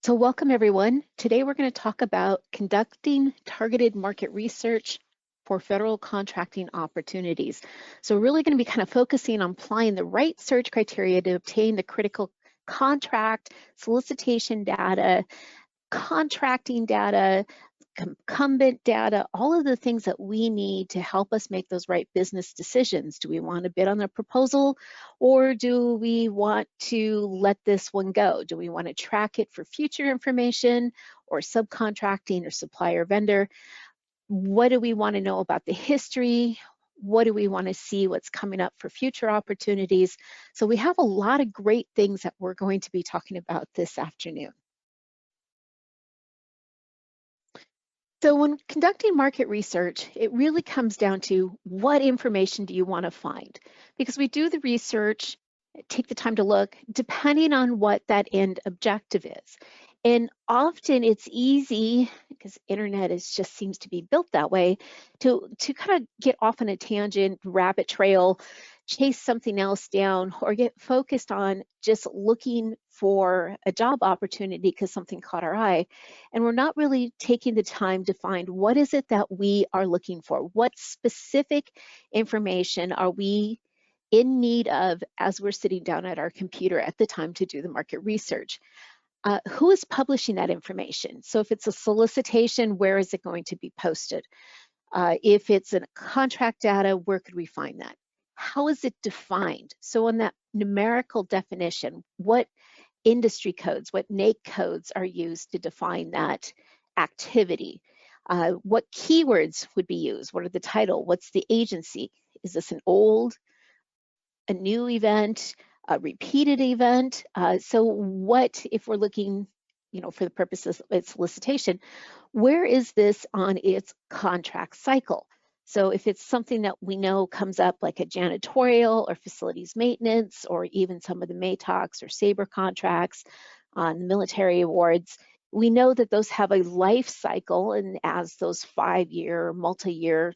So welcome everyone. Today we're going to talk about conducting targeted market research for federal contracting opportunities. So we're really going to be kind of focusing on applying the right search criteria to obtain the critical contract, solicitation data, contracting data, incumbent data, all of the things that we need to help us make those right business decisions. Do we want to bid on the proposal, or do we want to let this one go? Do we want to track it for future information or subcontracting or supplier vendor? What do we want to know about the history? What do we want to see what's coming up for future opportunities? So we have a lot of great things that we're going to be talking about this afternoon. So when conducting market research, it really comes down to what information do you want to find? Because we do the research, take the time to look, depending on what that end objective is. And often it's easy, because internet just seems to be built that way, to kind of get off on a tangent, rabbit trail, chase something else down, or get focused on just looking for a job opportunity because something caught our eye. And we're not really taking the time to find what is it that we are looking for? What specific information are we in need of as we're sitting down at our computer at the time to do the market research? Who is publishing that information? So if it's a solicitation, where is it going to be posted? If it's a contract data, where could we find that? How is it defined? So on that numerical definition, what industry codes, what NAIC codes are used to define that activity? What keywords would be used? What are the title? What's the agency? Is this an old, a new event, a repeated event? So what, if we're looking, for the purposes of its solicitation, where is this on its contract cycle? So if it's something that we know comes up like a janitorial or facilities maintenance, or even some of the MATOCs or SABRE contracts on the military awards, we know that those have a life cycle, and as those 5-year, multi-year,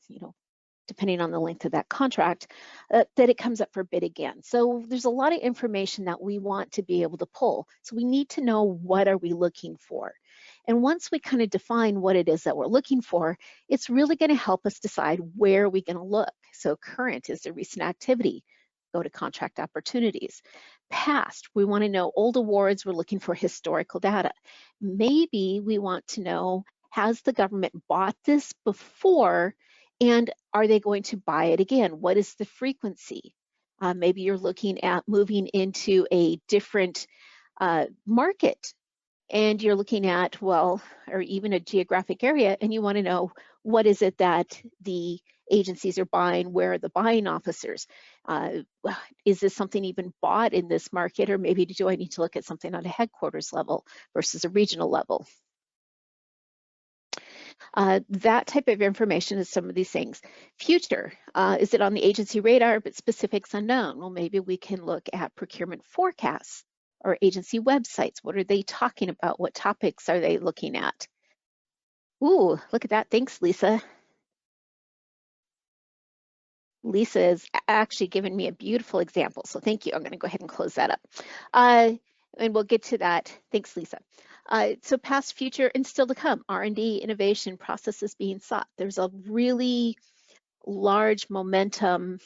depending on the length of that contract, that it comes up for bid again. So there's a lot of information that we want to be able to pull. So we need to know, what are we looking for? And once we kind of define what it is that we're looking for, it's really going to help us decide where are we going to look. So current is the recent activity. Go to contract opportunities. Past, we want to know old awards, we're looking for historical data. Maybe we want to know, has the government bought this before, and are they going to buy it again? What is the frequency? Maybe you're looking at moving into a different market, and you're looking at, well, or even a geographic area, and you want to know, what is it that the agencies are buying? Where are the buying officers? Is this something even bought in this market, or maybe do I need to look at something on a headquarters level versus a regional level? That type of information is some of these things. Future, is it on the agency radar but specifics unknown? Well, maybe we can look at procurement forecasts or agency websites. What are they talking about? What topics are they looking at? Ooh, look at that. Thanks, Lisa. Lisa has actually given me a beautiful example, so thank you. I'm going to go ahead and close that up. And we'll get to that. Thanks, Lisa. So past, future, and still to come, R&D, innovation, processes being sought. There's a really large momentum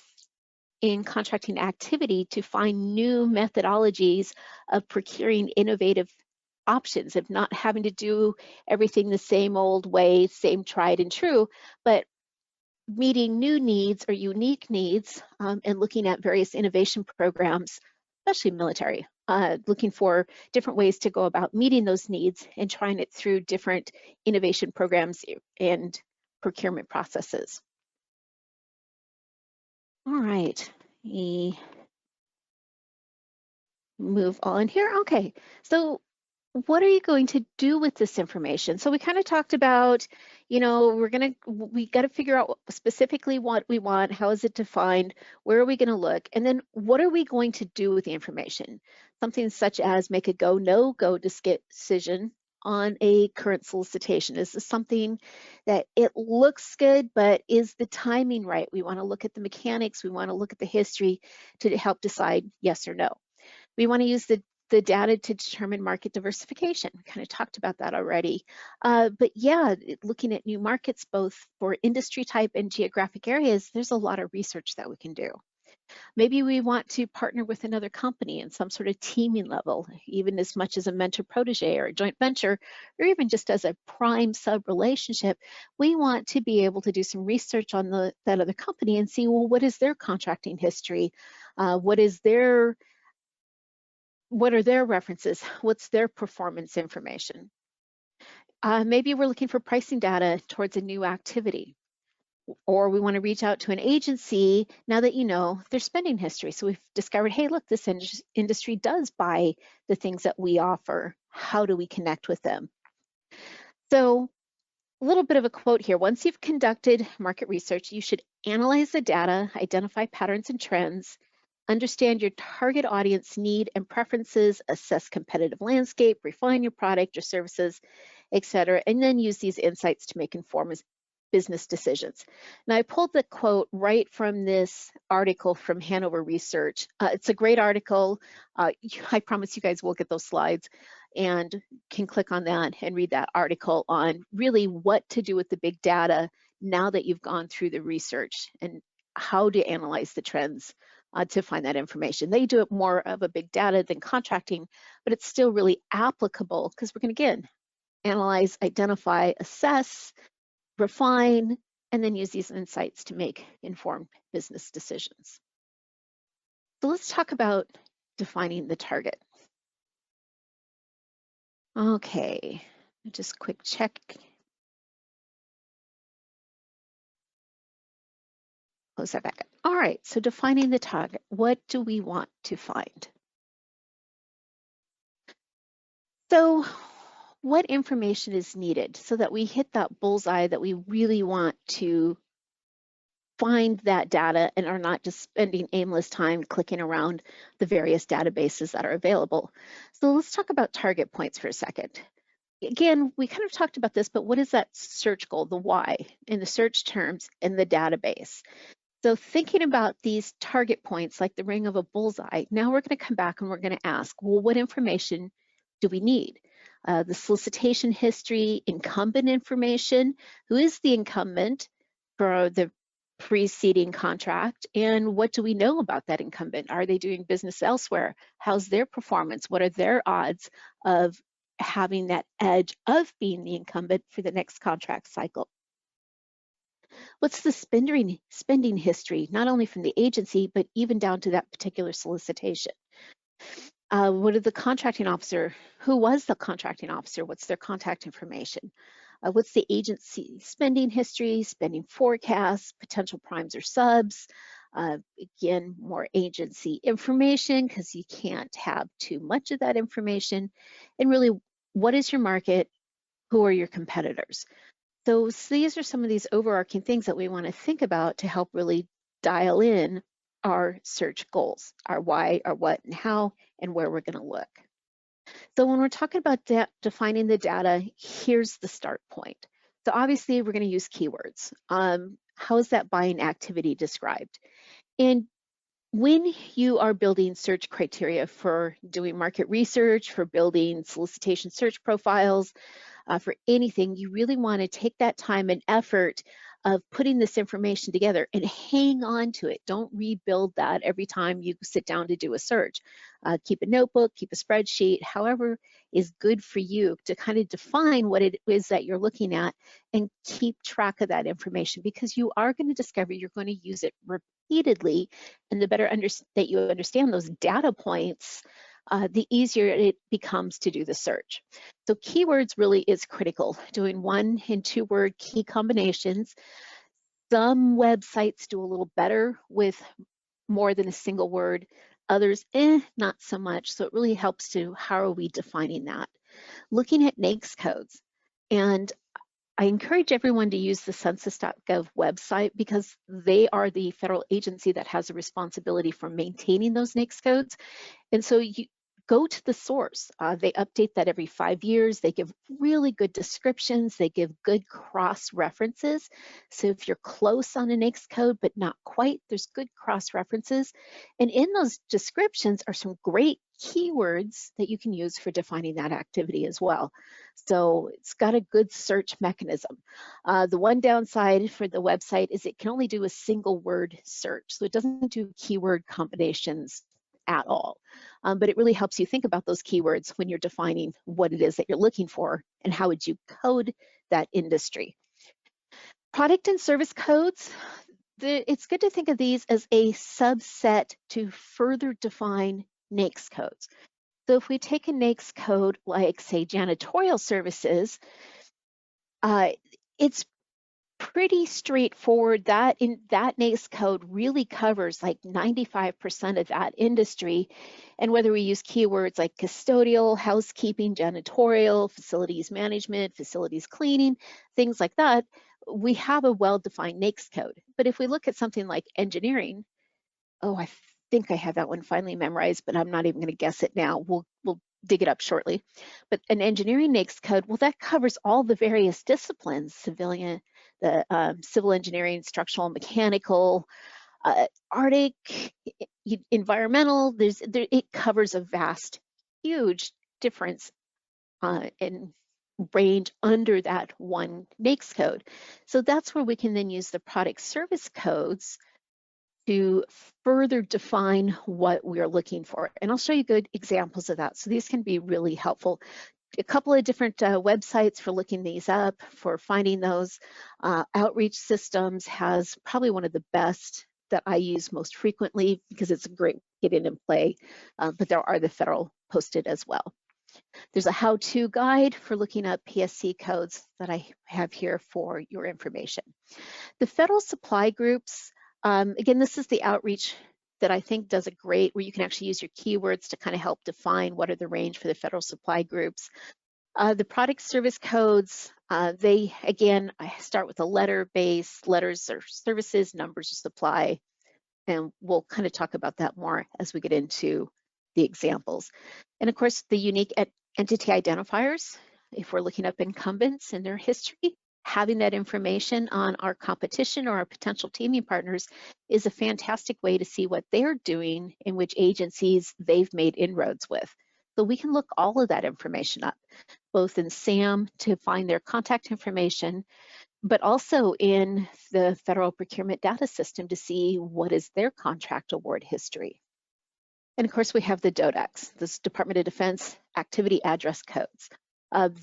in contracting activity to find new methodologies of procuring innovative options, of not having to do everything the same old way, same tried and true, but meeting new needs or unique needs, and looking at various innovation programs, especially military, looking for different ways to go about meeting those needs and trying it through different innovation programs and procurement processes. All right, move on here. Okay, so what are you going to do with this information? So we kind of talked about, we got to figure out specifically what we want, how is it defined, where are we going to look, and then what are we going to do with the information? Something such as make a go, no go decision on a current solicitation. Is this something that it looks good, but is the timing right? We want to look at the mechanics, we want to look at the history to help decide yes or no. We want to use the the data to determine market diversification. We kind of talked about that already. But yeah, looking at new markets, both for industry type and geographic areas, there's a lot of research that we can do. Maybe we want to partner with another company in some sort of teaming level, even as much as a mentor protege or a joint venture, or even just as a prime sub relationship. We want to be able to do some research on that other company and see, well, what is their contracting history? What are their references? What's their performance information? Maybe we're looking for pricing data towards a new activity, or we want to reach out to an agency now that you know their spending history. So we've discovered, hey, look, this industry does buy the things that we offer. How do we connect with them? So a little bit of a quote here. Once you've conducted market research, you should analyze the data, identify patterns and trends, understand your target audience need and preferences, assess competitive landscape, refine your product or services, etc., and then use these insights to make informed business decisions. Now, I pulled the quote right from this article from Hanover Research. It's a great article. I promise you guys will get those slides and can click on that and read that article on really what to do with the big data now that you've gone through the research and how to analyze the trends to find that information. They do it more of a big data than contracting, but it's still really applicable because we're going to, again, analyze, identify, assess, refine, and then use these insights to make informed business decisions. So let's talk about defining the target. Okay, just quick check. Close that back up. All right, so defining the target. What do we want to find? So what information is needed so that we hit that bullseye that we really want to find that data and are not just spending aimless time clicking around the various databases that are available? So let's talk about target points for a second. Again, we kind of talked about this, but what is that search goal, the why, in the search terms in the database? So thinking about these target points like the ring of a bullseye, now we're going to come back and we're going to ask, well, what information do we need? The solicitation history, incumbent information, who is the incumbent for the preceding contract, and what do we know about that incumbent? Are they doing business elsewhere? How's their performance? What are their odds of having that edge of being the incumbent for the next contract cycle? What's the spending history, not only from the agency, but even down to that particular solicitation? What did the contracting officer, who was the contracting officer? What's their contact information? What's the agency spending history, spending forecasts, potential primes or subs? Again, more agency information because you can't have too much of that information. And really, what is your market? Who are your competitors? So these are some of these overarching things that we want to think about to help really dial in our search goals, our why, our what, and how, and where we're going to look. So when we're talking about defining the data, here's the start point. So obviously we're going to use keywords. How is that buying activity described? And when you are building search criteria for doing market research, for building solicitation search profiles, for anything, you really want to take that time and effort of putting this information together and hang on to it. Don't rebuild that every time you sit down to do a search. Keep a notebook, keep a spreadsheet, however is good for you to kind of define what it is that you're looking at and keep track of that information, because you are going to discover you're going to use it repeatedly, and the better that you understand those data points, the easier it becomes to do the search. So keywords really is critical, doing 1 and 2 word key combinations. Some websites do a little better with more than a single word, others, not so much. So it really helps to, how are we defining that? Looking at NAICS codes. And I encourage everyone to use the census.gov website because they are the federal agency that has a responsibility for maintaining those NAICS codes. And so you go to the source. They update that every 5 years. They give really good descriptions. They give good cross references. So if you're close on a NAICS code, but not quite, there's good cross references. And in those descriptions are some great keywords that you can use for defining that activity as well. So it's got a good search mechanism. The one downside for the website is it can only do a single word search. So it doesn't do keyword combinations at all. But it really helps you think about those keywords when you're defining what it is that you're looking for and how would you code that industry. Product and service codes, it's good to think of these as a subset to further define NAICS codes. So if we take a NAICS code like, say, janitorial services, it's pretty straightforward. That NAICS code really covers like 95% of that industry. And whether we use keywords like custodial, housekeeping, janitorial, facilities management, facilities cleaning, things like that, we have a well-defined NAICS code. But if we look at something like engineering, oh, I think I have that one finally memorized, but I'm not even going to guess it now. We'll dig it up shortly. But an engineering NAICS code, well, that covers all the various disciplines: civilian, the civil engineering, structural, mechanical, Arctic, environmental. It covers a vast, huge difference in range under that one NAICS code. So that's where we can then use the product service codes to further define what we're looking for. And I'll show you good examples of that. So these can be really helpful. A couple of different websites for looking these up, for finding those. Outreach Systems has probably one of the best that I use most frequently because it's a great get in and play, but there are the federal posted as well. There's a how-to guide for looking up PSC codes that I have here for your information. The federal supply groups, again, this is the outreach that I think does a great, where you can actually use your keywords to kind of help define what are the range for the federal supply groups. The product service codes, they, again, I start with a letter base. Letters are services, numbers are supply, and we'll kind of talk about that more as we get into the examples. And of course, the unique entity identifiers, if we're looking up incumbents and their history, having that information on our competition or our potential teaming partners is a fantastic way to see what they're doing and which agencies they've made inroads with. So we can look all of that information up, both in SAM to find their contact information, but also in the Federal Procurement Data System to see what is their contract award history. And of course, we have the DODACs, this Department of Defense Activity Address Codes.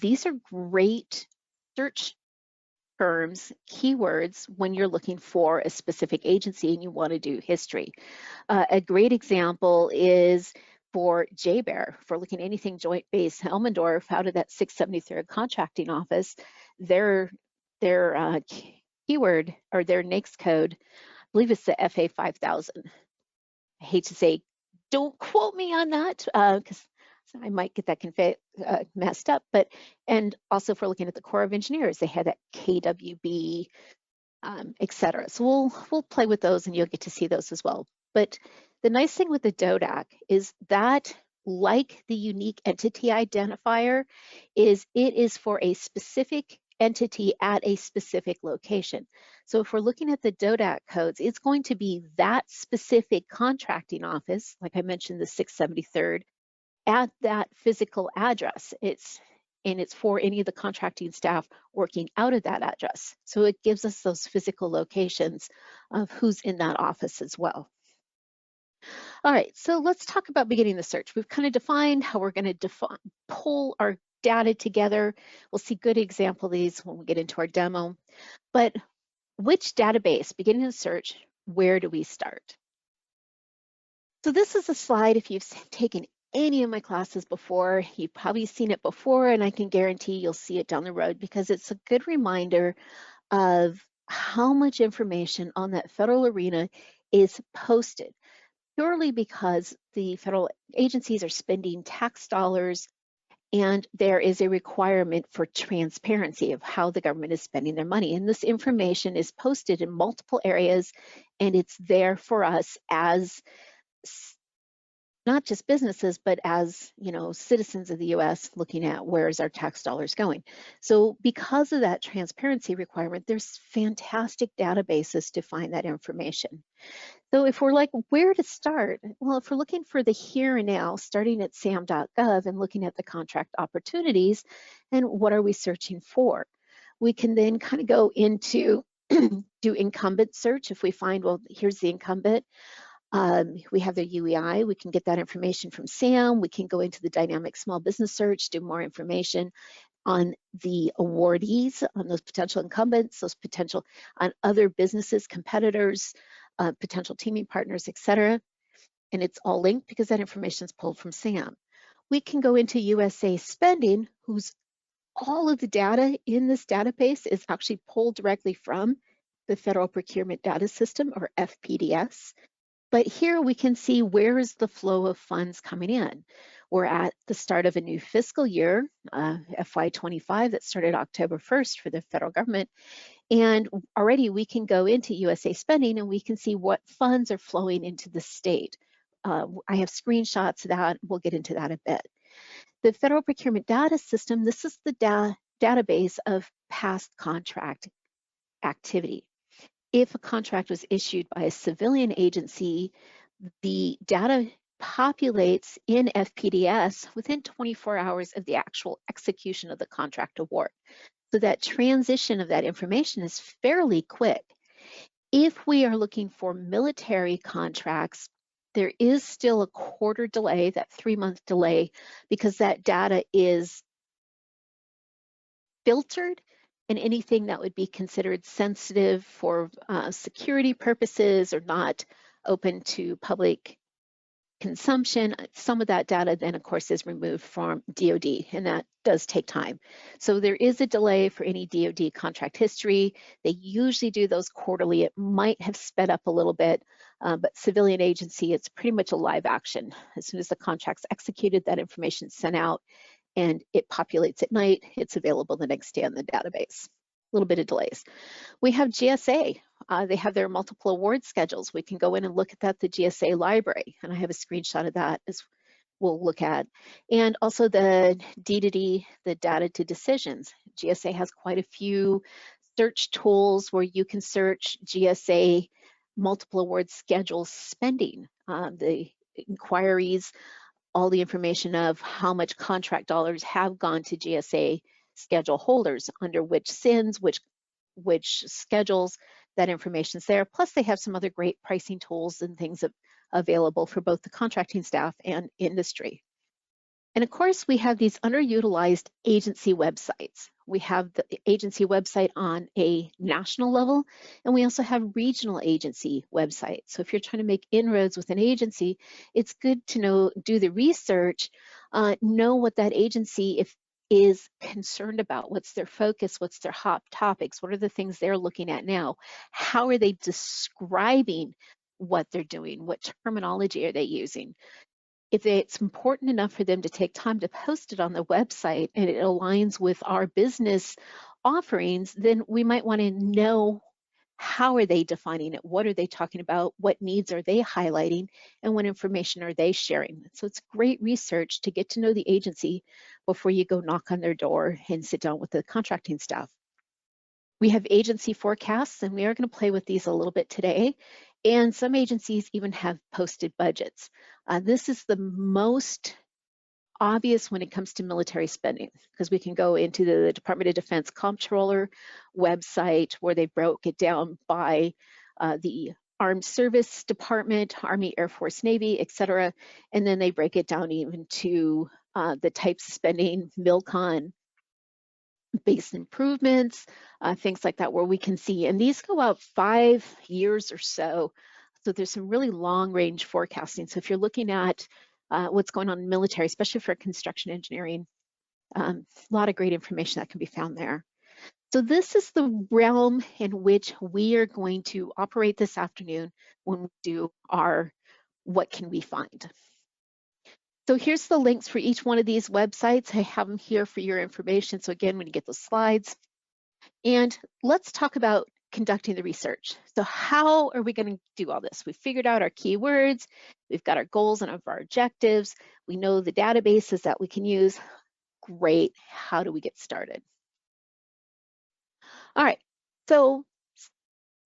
These are great search terms, keywords, when you're looking for a specific agency and you want to do history. A great example is for JBEAR, for looking at anything Joint Base Elmendorf out of that 673rd Contracting Office. Their keyword or their NAICS code, I believe it's the FA 5000. I hate to say, don't quote me on that because I might get that messed up, and also if we're looking at the Corps of Engineers, they had that KWB, et cetera. So we'll play with those and you'll get to see those as well. But the nice thing with the DODAC is that, like the unique entity identifier, it is for a specific entity at a specific location. So if we're looking at the DODAC codes, it's going to be that specific contracting office, like I mentioned, the 673rd, at that physical address. It's for any of the contracting staff working out of that address. So it gives us those physical locations of who's in that office as well. All right, so let's talk about beginning the search. We've kind of defined how we're going to pull our data together. We'll see good example of these when we get into our demo. But which database, beginning the search, where do we start? So this is a slide, if you've taken any of my classes before, you've probably seen it before, and I can guarantee you'll see it down the road because it's a good reminder of how much information on that federal arena is posted, purely because the federal agencies are spending tax dollars and there is a requirement for transparency of how the government is spending their money. And this information is posted in multiple areas and it's there for us as not just businesses, but as citizens of the US looking at where is our tax dollars going. So because of that transparency requirement, there's fantastic databases to find that information. So if we're like, where to start? Well, if we're looking for the here and now, starting at sam.gov and looking at the contract opportunities and what are we searching for? We can then kind of go into do incumbent search. If we find, well, here's the incumbent, we have the UEI, we can get that information from SAM. We can go into the dynamic small business search, do more information on the awardees, on those potential incumbents, those potential on other businesses, competitors, potential teaming partners, etc. And it's all linked because that information is pulled from SAM. We can go into USA Spending, whose all of the data in this database is actually pulled directly from the Federal Procurement Data System, or FPDS. But here we can see where is the flow of funds coming in. We're at the start of a new fiscal year, FY25, that started October 1st for the federal government. And already we can go into USA Spending and we can see what funds are flowing into the state. I have screenshots of that. We'll get into that a bit. The Federal Procurement Data System, this is the database of past contract activity. If a contract was issued by a civilian agency, the data populates in FPDS within 24 hours of the actual execution of the contract award. So that transition of that information is fairly quick. If we are looking for military contracts, there is still a quarter delay, that 3-month delay, because that data is filtered, and anything that would be considered sensitive for security purposes or not open to public consumption, some of that data then of course is removed from DoD, and that does take time. So there is a delay for any DoD contract history. They usually do those quarterly. It might have sped up a little bit, but civilian agency, it's pretty much a live action. As soon as the contract's executed, that information is sent out and it populates at night. It's available the next day on the database. A little bit of delays. We have GSA. They have their multiple award schedules. We can go in and look at that, the GSA library, and I have a screenshot of that as we'll look at. And also the D2D, the data to decisions. GSA has quite a few search tools where you can search GSA multiple award schedules spending, the inquiries, all the information of how much contract dollars have gone to GSA schedule holders, under which SINs, which schedules, that information's there. Plus they have some other great pricing tools and things available for both the contracting staff and industry. And of course, we have these underutilized agency websites. We have the agency website on a national level, and we also have regional agency websites. So if you're trying to make inroads with an agency, it's good to know, do the research, know what that agency is concerned about, what's their focus, what's their hot topics, what are the things they're looking at now, how are they describing what they're doing, what terminology are they using. If it's important enough for them to take time to post it on the website and it aligns with our business offerings, then we might want to know how are they defining it, what are they talking about, what needs are they highlighting, and what information are they sharing. So it's great research to get to know the agency before you go knock on their door and sit down with the contracting staff. We have agency forecasts, and we are going to play with these a little bit today. And some agencies even have posted budgets. This is the most obvious when it comes to military spending, because we can go into the Department of Defense Comptroller website where they broke it down by the Armed Service Department, Army, Air Force, Navy, etc. And then they break it down even to the types of spending, MILCON, base improvements, things like that, where we can see, and these go out 5 years or so. So there's some really long range forecasting. So if you're looking at what's going on in military, especially for construction engineering, a lot of great information that can be found there. So this is the realm in which we are going to operate this afternoon when we do our what can we find. So here's the links for each one of these websites. I have them here for your information. So again, when you get the slides. And let's talk about conducting the research. So how are we going to do all this? We've figured out our keywords, we've got our goals and our objectives, we know the databases that we can use. Great, how do we get started? All right, so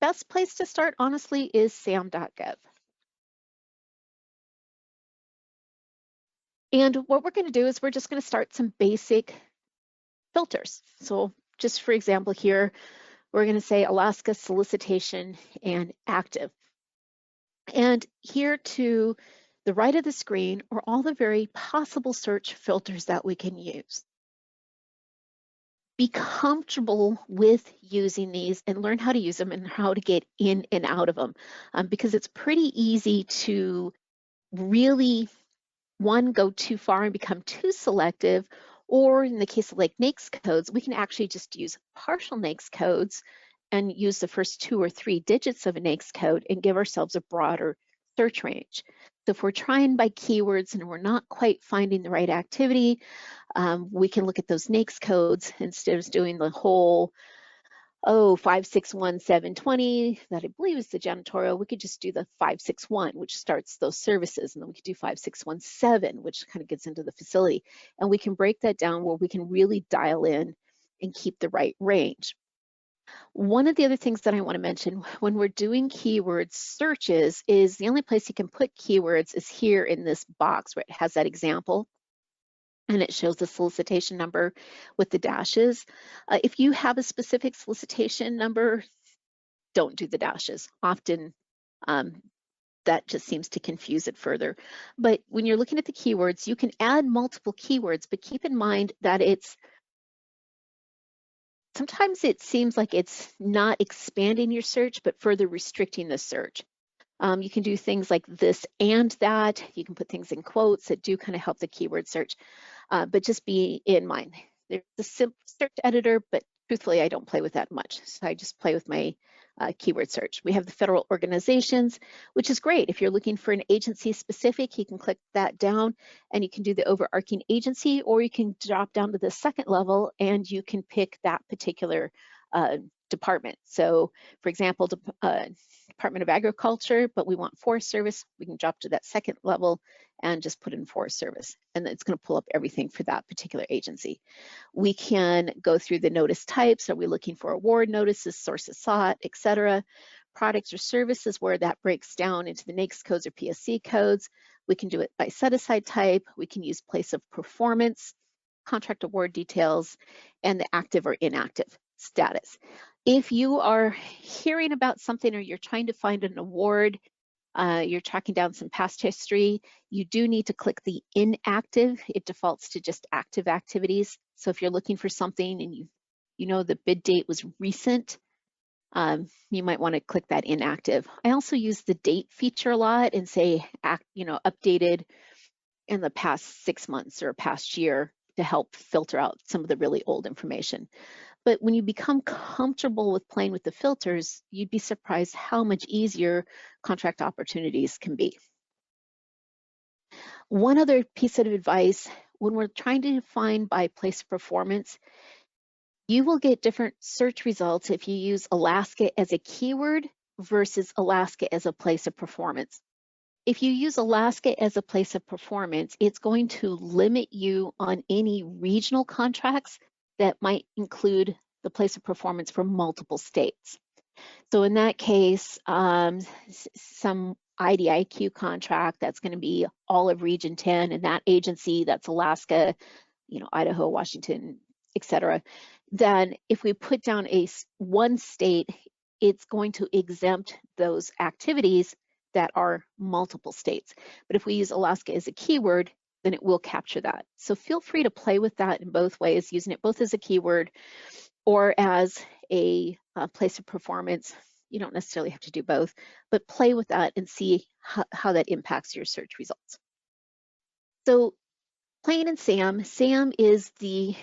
best place to start, honestly, is sam.gov. And what we're going to do is we're just going to start some basic filters. So just for example here, we're going to say Alaska solicitation and active. And here to the right of the screen are all the very possible search filters that we can use. Be comfortable with using these and learn how to use them and how to get in and out of them, because it's pretty easy to really, one, go too far and become too selective, or in the case of like NAICS codes, we can actually just use partial NAICS codes and use the first 2 or 3 digits of a NAICS code and give ourselves a broader search range. So if we're trying by keywords and we're not quite finding the right activity, we can look at those NAICS codes instead of doing the whole 561720 that I believe is the janitorial. We could just do the 561, which starts those services, and then we could do 5617, which kind of gets into the facility. And we can break that down where we can really dial in and keep the right range. One of the other things that I want to mention when we're doing keyword searches is the only place you can put keywords is here in this box where it has that example and it shows the solicitation number with the dashes. If you have a specific solicitation number, don't do the dashes. Often that just seems to confuse it further. But when you're looking at the keywords, you can add multiple keywords, but keep in mind that sometimes it seems like it's not expanding your search, but further restricting the search. You can do things like this and that. You can put things in quotes that do kind of help the keyword search, but just be in mind. There's a simple search editor, but truthfully, I don't play with that much. So I just play with my keyword search. We have the federal organizations, which is great. If you're looking for an agency specific, you can click that down and you can do the overarching agency, or you can drop down to the second level and you can pick that particular department. So for example, Department of Agriculture, but we want Forest Service, we can drop to that second level and just put in Forest Service. And it's going to pull up everything for that particular agency. We can go through the notice types. Are we looking for award notices, sources sought, etc.? Products or services, where that breaks down into the NAICS codes or PSC codes. We can do it by set-aside type. We can use place of performance, contract award details, and the active or inactive status. If you are hearing about something or you're trying to find an award, you're tracking down some past history, you do need to click the inactive. It defaults to just active activities. So if you're looking for something and you know the bid date was recent, you might want to click that inactive. I also use the date feature a lot and say, updated in the past 6 months or past year to help filter out some of the really old information. But when you become comfortable with playing with the filters, you'd be surprised how much easier contract opportunities can be. One other piece of advice, when we're trying to find by place of performance, you will get different search results if you use Alaska as a keyword versus Alaska as a place of performance. If you use Alaska as a place of performance, it's going to limit you on any regional contracts that might include the place of performance for multiple states. So in that case, some IDIQ contract that's going to be all of Region 10 and that agency, that's Alaska, Idaho, Washington, etc. Then if we put down one state, it's going to exempt those activities that are multiple states. But if we use Alaska as a keyword, then it will capture that. So feel free to play with that in both ways, using it both as a keyword or as a place of performance. You don't necessarily have to do both, but play with that and see how that impacts your search results. So playing in SAM, SAM is the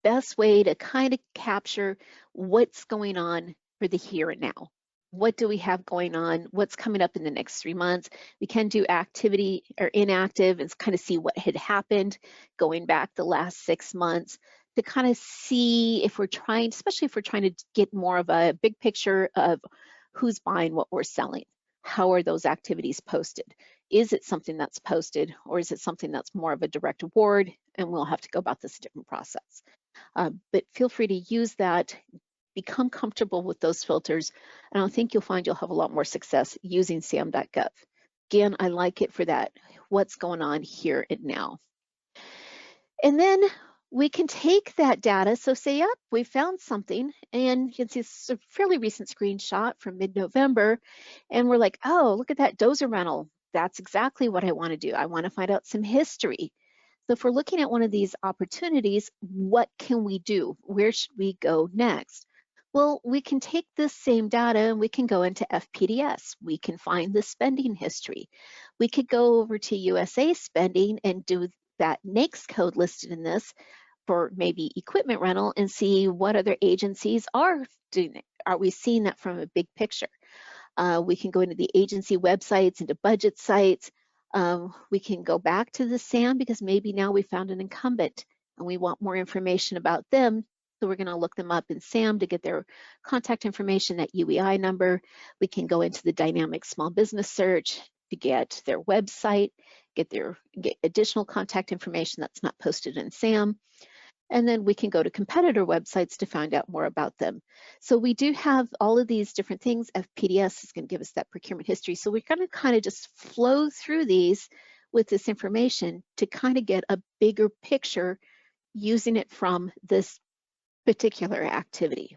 best way to kind of capture what's going on for the here and now. What do we have going on? What's coming up in the next 3 months? We can do activity or inactive and kind of see what had happened going back the last 6 months. to kind of see if we're trying, especially if we're trying to get more of a big picture of who's buying what we're selling. How are those activities posted? Is it something that's posted, or is it something that's more of a direct award? And we'll have to go about this a different process. But feel free to use that, become comfortable with those filters, and I think you'll find you'll have a lot more success using sam.gov. Again, I like it for that. What's going on here and now? And then we can take that data. So say, yep, we found something, and you can see it's a fairly recent screenshot from mid-November, and we're like, oh, look at that dozer rental. That's exactly what I want to do. I want to find out some history. So if we're looking at one of these opportunities, what can we do? Where should we go next? Well, we can take this same data and we can go into FPDS. We can find the spending history. We could go over to USA spending and do that NAICS code listed in this for maybe equipment rental and see what other agencies are doing it. Are we seeing that from a big picture? We can go into the agency websites, into budget sites. We can go back to the SAM because maybe now we found an incumbent and we want more information about them. So we're going to look them up in SAM to get their contact information, that UEI number. We can go into the dynamic small business search to get their website, get additional contact information that's not posted in SAM. And then we can go to competitor websites to find out more about them. So we do have all of these different things. FPDS is going to give us that procurement history. So we're going to kind of just flow through these with this information to kind of get a bigger picture using it from this particular activity.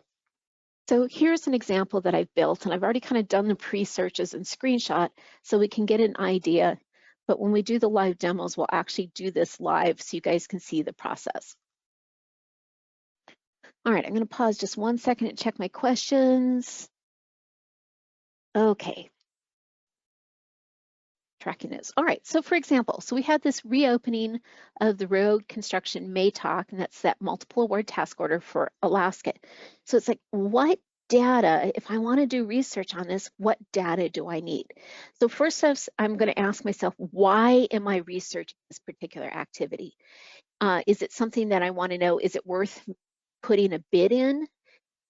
So here's an example that I've built, and I've already kind of done the pre-searches and screenshot so we can get an idea. But when we do the live demos, we'll actually do this live so you guys can see the process. All right, I'm going to pause just 1 second and check my questions. Okay. Tracking this. All right, so for example, so we had this reopening of the road construction MATOC, and that's that multiple award task order for Alaska. So it's like, what data, if I want to do research on this, what data do I need? So first off, I'm going to ask myself, why am I researching this particular activity? Is it something that I want to know, is it worth putting a bid in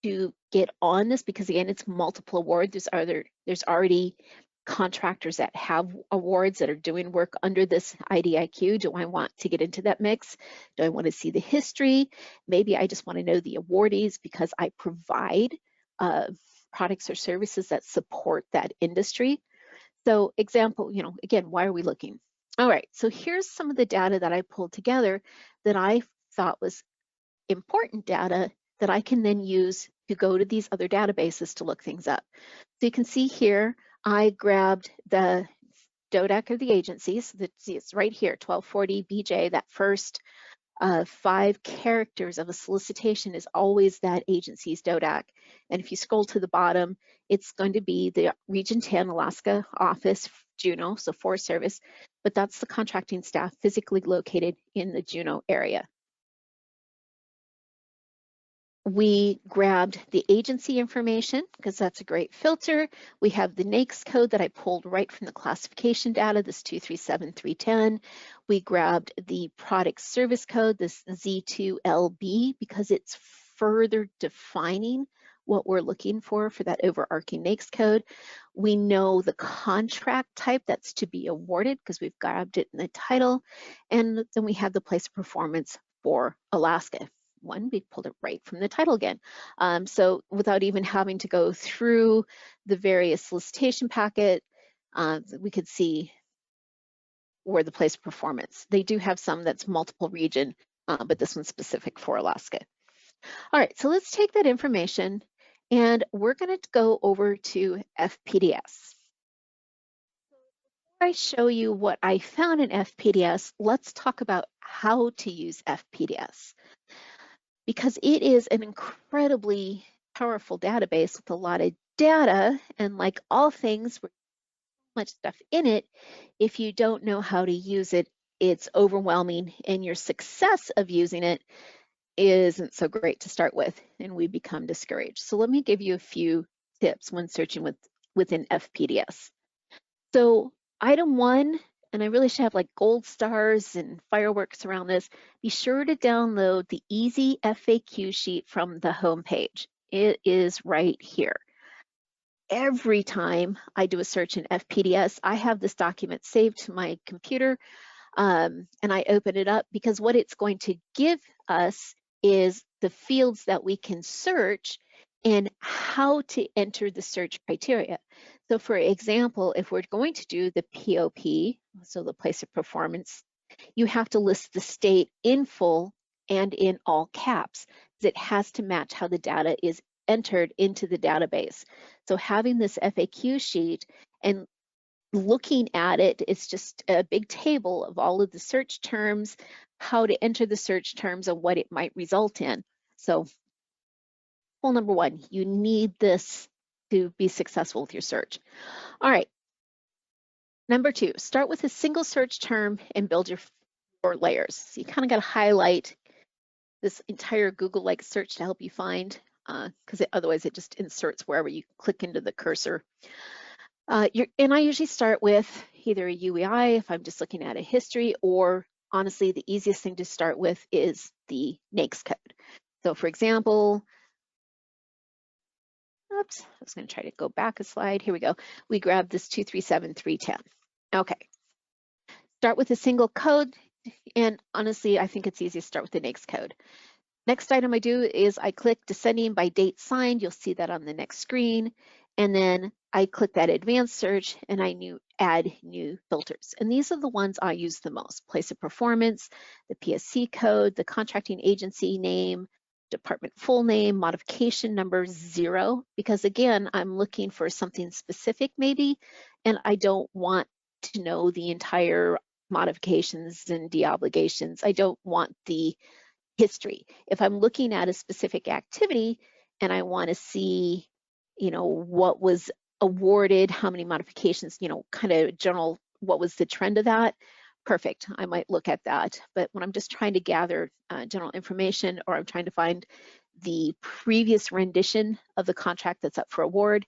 to get on this? Because again, it's multiple awards. There's already contractors that have awards that are doing work under this IDIQ. Do I want to get into that mix? Do I want to see the history? Maybe I just want to know the awardees because I provide products or services that support that industry. So example, again, why are we looking? All right, so here's some of the data that I pulled together that I thought was important data that I can then use to go to these other databases to look things up. So you can see here, I grabbed the DODAC of the agencies. It's right here, 1240 BJ, that first 5 characters of a solicitation is always that agency's DODAC. And if you scroll to the bottom, it's going to be the Region 10 Alaska office, Juneau, so Forest Service, but that's the contracting staff physically located in the Juneau area. We grabbed the agency information because that's a great filter. We have the NAICS code that I pulled right from the classification data, this 237310. We grabbed the product service code, this Z2LB, because it's further defining what we're looking for that overarching NAICS code. We know the contract type that's to be awarded because we've grabbed it in the title. And then we have the place of performance for Alaska. We pulled it right from the title again. So without even having to go through the various solicitation packet, we could see where the place of performance. They do have some that's multiple region, but this one's specific for Alaska. All right, so let's take that information and we're going to go over to FPDS. Before I show you what I found in FPDS, let's talk about how to use FPDS, because it is an incredibly powerful database with a lot of data, and like all things with much stuff in it, if you don't know how to use it, it's overwhelming and your success of using it isn't so great to start with, and we become discouraged. So let me give you a few tips when searching within FPDS. So item 1, and I really should have like gold stars and fireworks around this, be sure to download the easy FAQ sheet from the homepage. It is right here. Every time I do a search in FPDS, I have this document saved to my computer, and I open it up because what it's going to give us is the fields that we can search and how to enter the search criteria. So for example, if we're going to do the POP, so the place of performance, you have to list the state in full and in all caps, because it has to match how the data is entered into the database. So having this FAQ sheet and looking at it, it's just a big table of all of the search terms, how to enter the search terms, and what it might result in. So, well, number one, you need this to be successful with your search. All right. Number two, start with a single search term and build your layers. So you kind of got to highlight this entire Google-like search to help you find, because otherwise it just inserts wherever you click into the cursor. And I usually start with either a UEI if I'm just looking at a history, or honestly, the easiest thing to start with is the NAICS code. So for example, oops, I was going to try to go back a slide. Here we go. We grab this 237310. Okay. Start with a single code. And honestly, I think it's easiest to start with the NAICS code. Next item I do is I click descending by date signed. You'll see that on the next screen. And then I click that advanced search and I add new filters. And these are the ones I use the most: place of performance, the PSC code, the contracting agency name, department full name, modification number 0, because again, I'm looking for something specific maybe, and I don't want to know the entire modifications and deobligations. I don't want the history. If I'm looking at a specific activity and I want to see, what was awarded, how many modifications, kind of general, what was the trend of that? Perfect, I might look at that. But when I'm just trying to gather general information, or I'm trying to find the previous rendition of the contract that's up for award,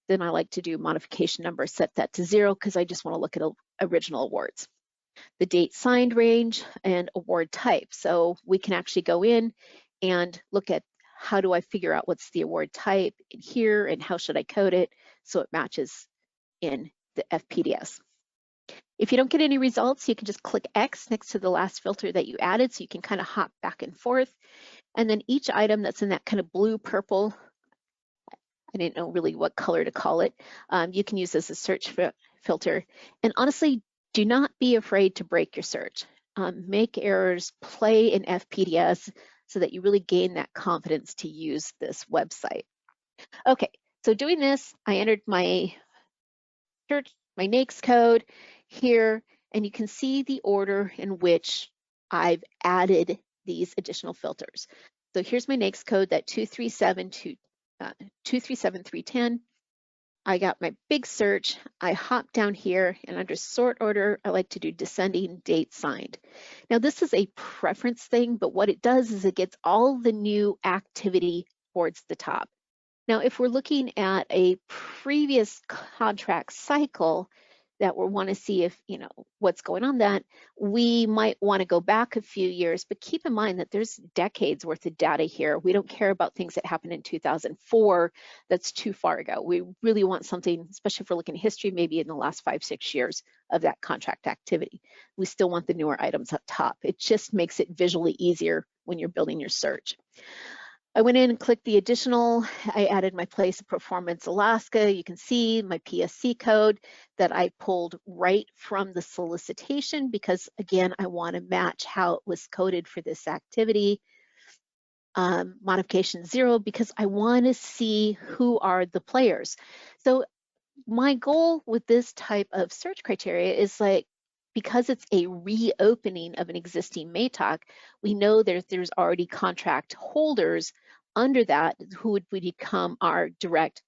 then I like to do modification number, set that to 0, because I just want to look at original awards. The date signed range and award type. So we can actually go in and look at, how do I figure out what's the award type in here and how should I code it so it matches in the FPDS. If you don't get any results, you can just click X next to the last filter that you added, so you can kind of hop back and forth. And then each item that's in that kind of blue, purple, I didn't know really what color to call it, you can use as a search filter. And honestly, do not be afraid to break your search. Make errors, play in FPDS so that you really gain that confidence to use this website. Okay, so doing this, I entered my search, my NAICS code here, and you can see the order in which I've added these additional filters. So here's my NAICS code, that 237310. I got my big search. I hop down here, and under sort order, I like to do descending date signed. Now this is a preference thing, but what it does is it gets all the new activity towards the top. Now, if we're looking at a previous contract cycle that we want to see if, what's going on, that we might want to go back a few years, but keep in mind that there's decades worth of data here. We don't care about things that happened in 2004. That's too far ago. We really want something, especially if we're looking at history, maybe in the last 5-6 years of that contract activity. We still want the newer items up top. It just makes it visually easier when you're building your search. I went in and clicked the additional. I added my place of performance, Alaska. You can see my PSC code that I pulled right from the solicitation, because again, I want to match how it was coded for this activity. Modification 0, because I want to see who are the players. So my goal with this type of search criteria is, like, because it's a reopening of an existing MATOC, we know there's already contract holders under that who would become our direct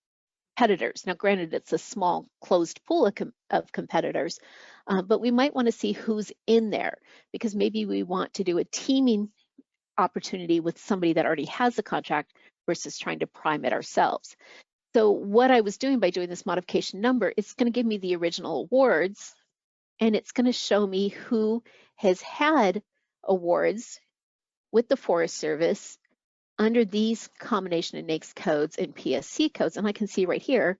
competitors. Now, granted, it's a small closed pool of competitors, but we might want to see who's in there, because maybe we want to do a teaming opportunity with somebody that already has a contract versus trying to prime it ourselves. So what I was doing by doing this modification number, it's going to give me the original awards and it's going to show me who has had awards with the Forest Service under these combination of NAICS codes and PSC codes. And I can see right here,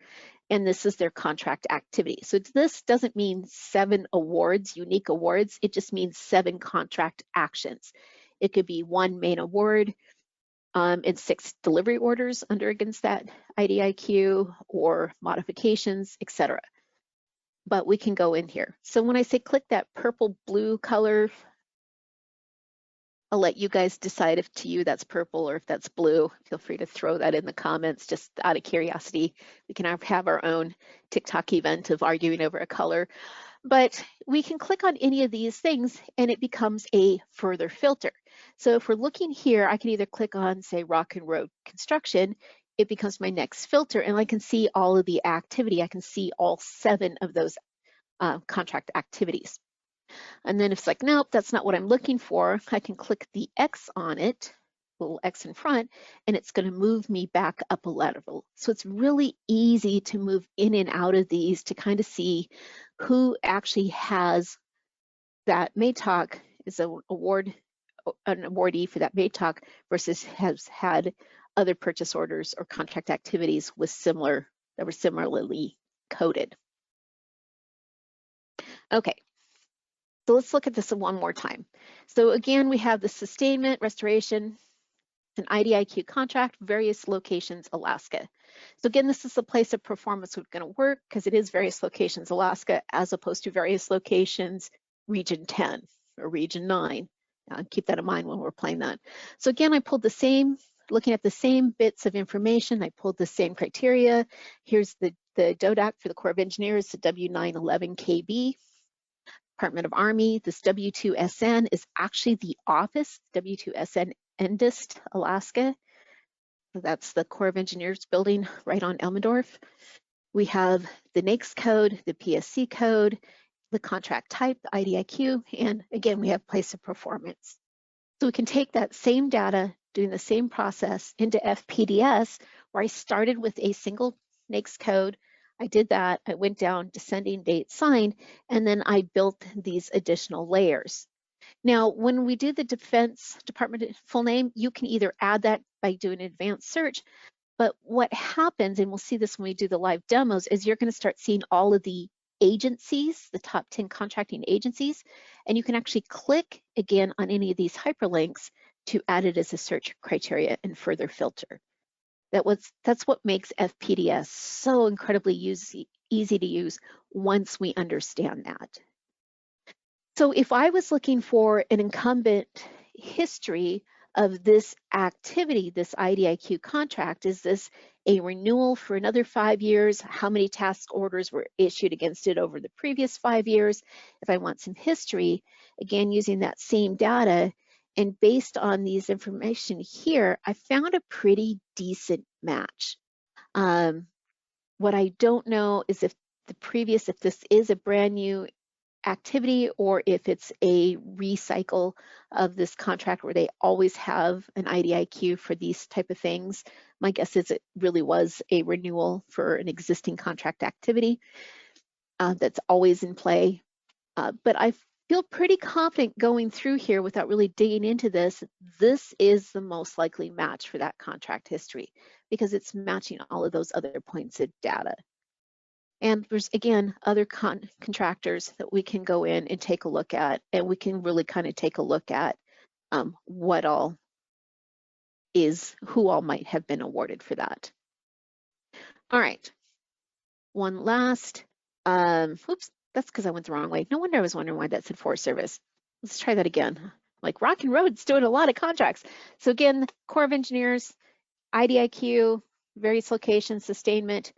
and this is their contract activity. So this doesn't mean 7 awards, unique awards. It just means 7 contract actions. It could be 1 main award and 6 delivery orders under against that IDIQ, or modifications, etc. But we can go in here. So when I say click that purple blue color, I'll let you guys decide if to you that's purple or if that's blue. Feel free to throw that in the comments just out of curiosity. We can have our own TikTok event of arguing over a color. But we can click on any of these things and it becomes a further filter. So if we're looking here, I can either click on, say, rock and road construction. It becomes my next filter and I can see all of the activity. I can see all 7 of those contract activities. And then if it's like, nope, that's not what I'm looking for, I can click the X on it, little X in front, and it's going to move me back up a level. So it's really easy to move in and out of these to kind of see who actually has that MATOC is an awardee for that MATOC versus has had other purchase orders or contract activities with that were similarly coded. Okay. So let's look at this one more time. So again, we have the sustainment, restoration, an IDIQ contract, various locations, Alaska. So again, this is the place of performance we're going to work because it is various locations, Alaska, as opposed to various locations, region 10 or region 9. Keep that in mind when we're playing that. So again, I pulled the same, looking at the same bits of information, I pulled the same criteria. Here's the DODAC for the Corps of Engineers, the W911KB. Department of Army. This W2SN is actually the office, W2SN Endist, Alaska. So that's the Corps of Engineers building right on Elmendorf. We have the NAICS code, the PSC code, the contract type, the IDIQ, and again, we have place of performance. So we can take that same data, doing the same process into FPDS, where I started with a single NAICS code. I did that, I went down, descending, date, signed, and then I built these additional layers. Now, when we do the Defense Department full name, you can either add that by doing an advanced search, but what happens, and we'll see this when we do the live demos, is you're going to start seeing all of the agencies, the top 10 contracting agencies, and you can actually click again on any of these hyperlinks to add it as a search criteria and further filter. That's what makes FPDS so incredibly easy to use once we understand that. So if I was looking for an incumbent history of this activity, this IDIQ contract, is this a renewal for another 5 years? How many task orders were issued against it over the previous 5 years? If I want some history, again, using that same data, and based on these information here, I found a pretty decent match. What I don't know is if this is a brand new activity or if it's a recycle of this contract where they always have an IDIQ for these type of things. My guess is it really was a renewal for an existing contract activity that's always in play. But I feel pretty confident going through here without really digging into this. This is the most likely match for that contract history because it's matching all of those other points of data. And there's, again, other contractors that we can go in and take a look at, and we can really kind of take a look at what all is, who all might have been awarded for that. All right, one last, oops, that's because I went the wrong way. No wonder I was wondering why that said Forest Service. Let's try that again. Like Rock and Road's doing a lot of contracts. So again, Corps of Engineers, IDIQ, various locations, sustainment.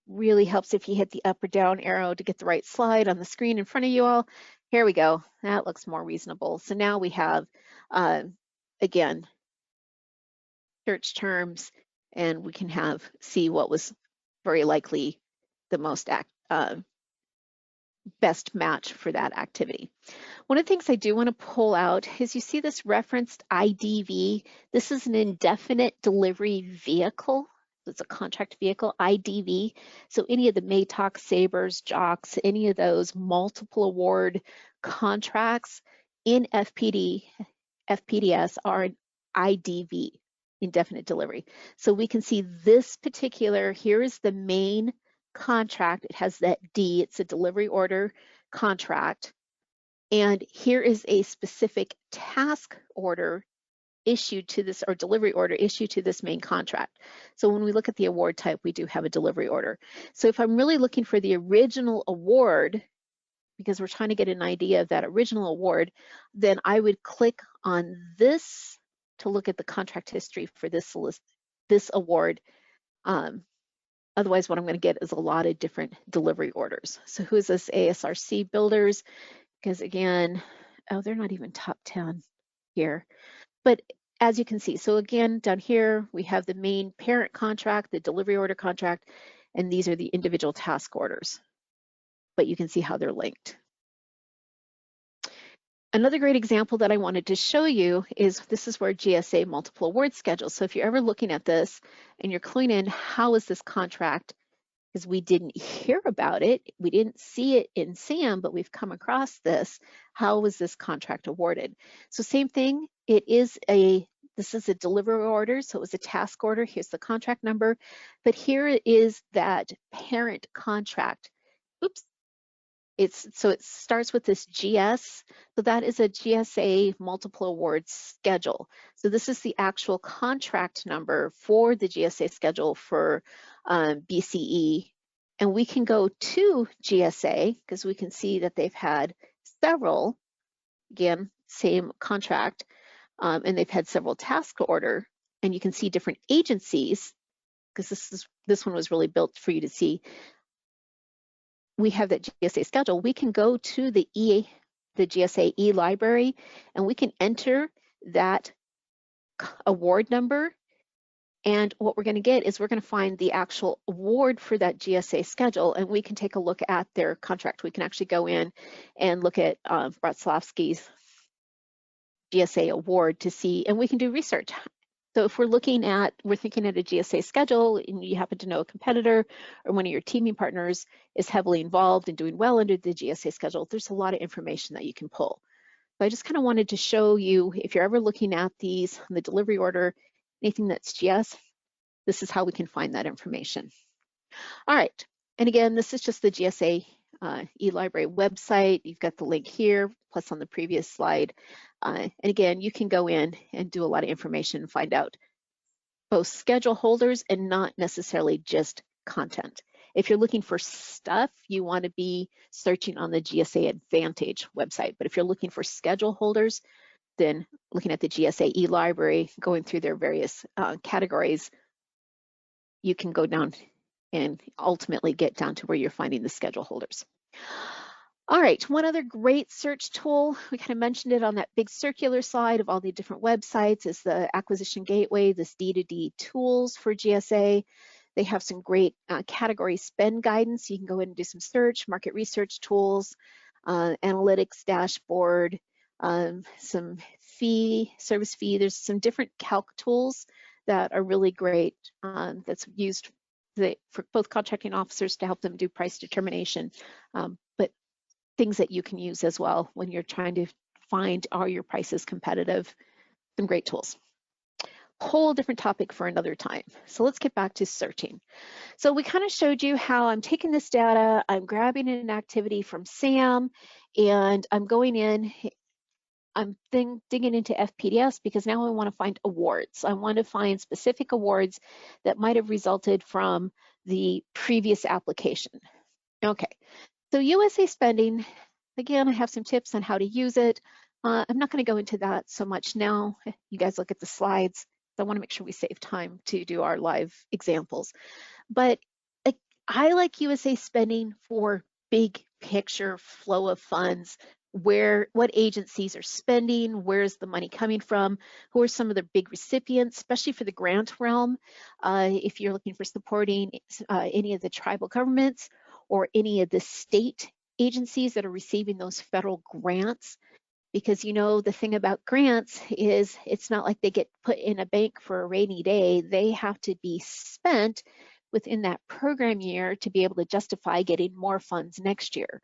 Really helps if you hit the up or down arrow to get the right slide on the screen in front of you all. Here we go. That looks more reasonable. So now we have, again, search terms, and we can see what was very likely the most best match for that activity. One of the things I do want to pull out is you see this referenced IDV. This is an indefinite delivery vehicle. it's a contract vehicle, IDV. So any of the MATOC, Sabres, JOCs, any of those multiple award contracts in FPDS are an IDV, indefinite delivery. So we can see this particular, here is the main contract. It has that D, it's a delivery order contract. And here is a specific task order issued to this, or delivery order issued to this main contract. So when we look at the award type, we do have a delivery order. So if I'm really looking for the original award, because we're trying to get an idea of that original award, then I would click on this to look at the contract history for this award. Otherwise, what I'm going to get is a lot of different delivery orders. So who is this? ASRC Builders, because again, oh, they're not even top 10 here. But as you can see, so again, down here, we have the main parent contract, the delivery order contract, and these are the individual task orders. But you can see how they're linked. Another great example that I wanted to show you is this is where GSA multiple award schedule. So if you're ever looking at this and you're cluing in, how is this contract? Because we didn't hear about it, we didn't see it in SAM, but we've come across this. How was this contract awarded? So same thing, this is a delivery order, so it was a task order. Here's the contract number, but here is that parent contract. Oops. So it starts with this GS, so that is a GSA multiple awards schedule. So this is the actual contract number for the GSA schedule for BCE. And we can go to GSA because we can see that they've had several, again, same contract, and they've had several task order, and you can see different agencies, because this one was really built for you to see. We have that GSA schedule. We can go to the GSA e-library, and we can enter that award number. And what we're going to get is we're going to find the actual award for that GSA schedule, and we can take a look at their contract. We can actually go in and look at Bratislawski's GSA award to see, and we can do research. So if we're thinking at a GSA schedule and you happen to know a competitor or one of your teaming partners is heavily involved and doing well under the GSA schedule, there's a lot of information that you can pull. So I just kind of wanted to show you, if you're ever looking at these, the delivery order, anything that's GS, this is how we can find that information. All right, and again, this is just the GSA e-library website. You've got the link here, plus on the previous slide. And again, you can go in and do a lot of information and find out both schedule holders and not necessarily just content. If you're looking for stuff, you want to be searching on the GSA Advantage website. But if you're looking for schedule holders, then looking at the GSA e-library, going through their various categories, you can go down and ultimately get down to where you're finding the schedule holders. All right, one other great search tool, we kind of mentioned it on that big circular slide of all the different websites, is the Acquisition Gateway, this D2D tools for GSA. They have some great category spend guidance. You can go in and do some search, market research tools, analytics dashboard, some service fee. There's some different calc tools that are really great that's used for both contracting officers to help them do price determination, but things that you can use as well when you're trying to find, are your prices competitive? Some great tools. Whole different topic for another time. So let's get back to searching. So we kind of showed you how I'm taking this data, I'm grabbing an activity from SAM, and I'm going in, I'm digging into FPDS because now I want to find awards. I want to find specific awards that might have resulted from the previous application. Okay, so USA spending, again, I have some tips on how to use it. I'm not going to go into that so much now. You guys look at the slides. I want to make sure we save time to do our live examples. But I like USA spending for big picture flow of funds, what agencies are spending, where's the money coming from, who are some of the big recipients, especially for the grant realm. If you're looking for supporting any of the tribal governments or any of the state agencies that are receiving those federal grants, because you know the thing about grants is it's not like they get put in a bank for a rainy day. They have to be spent within that program year to be able to justify getting more funds next year.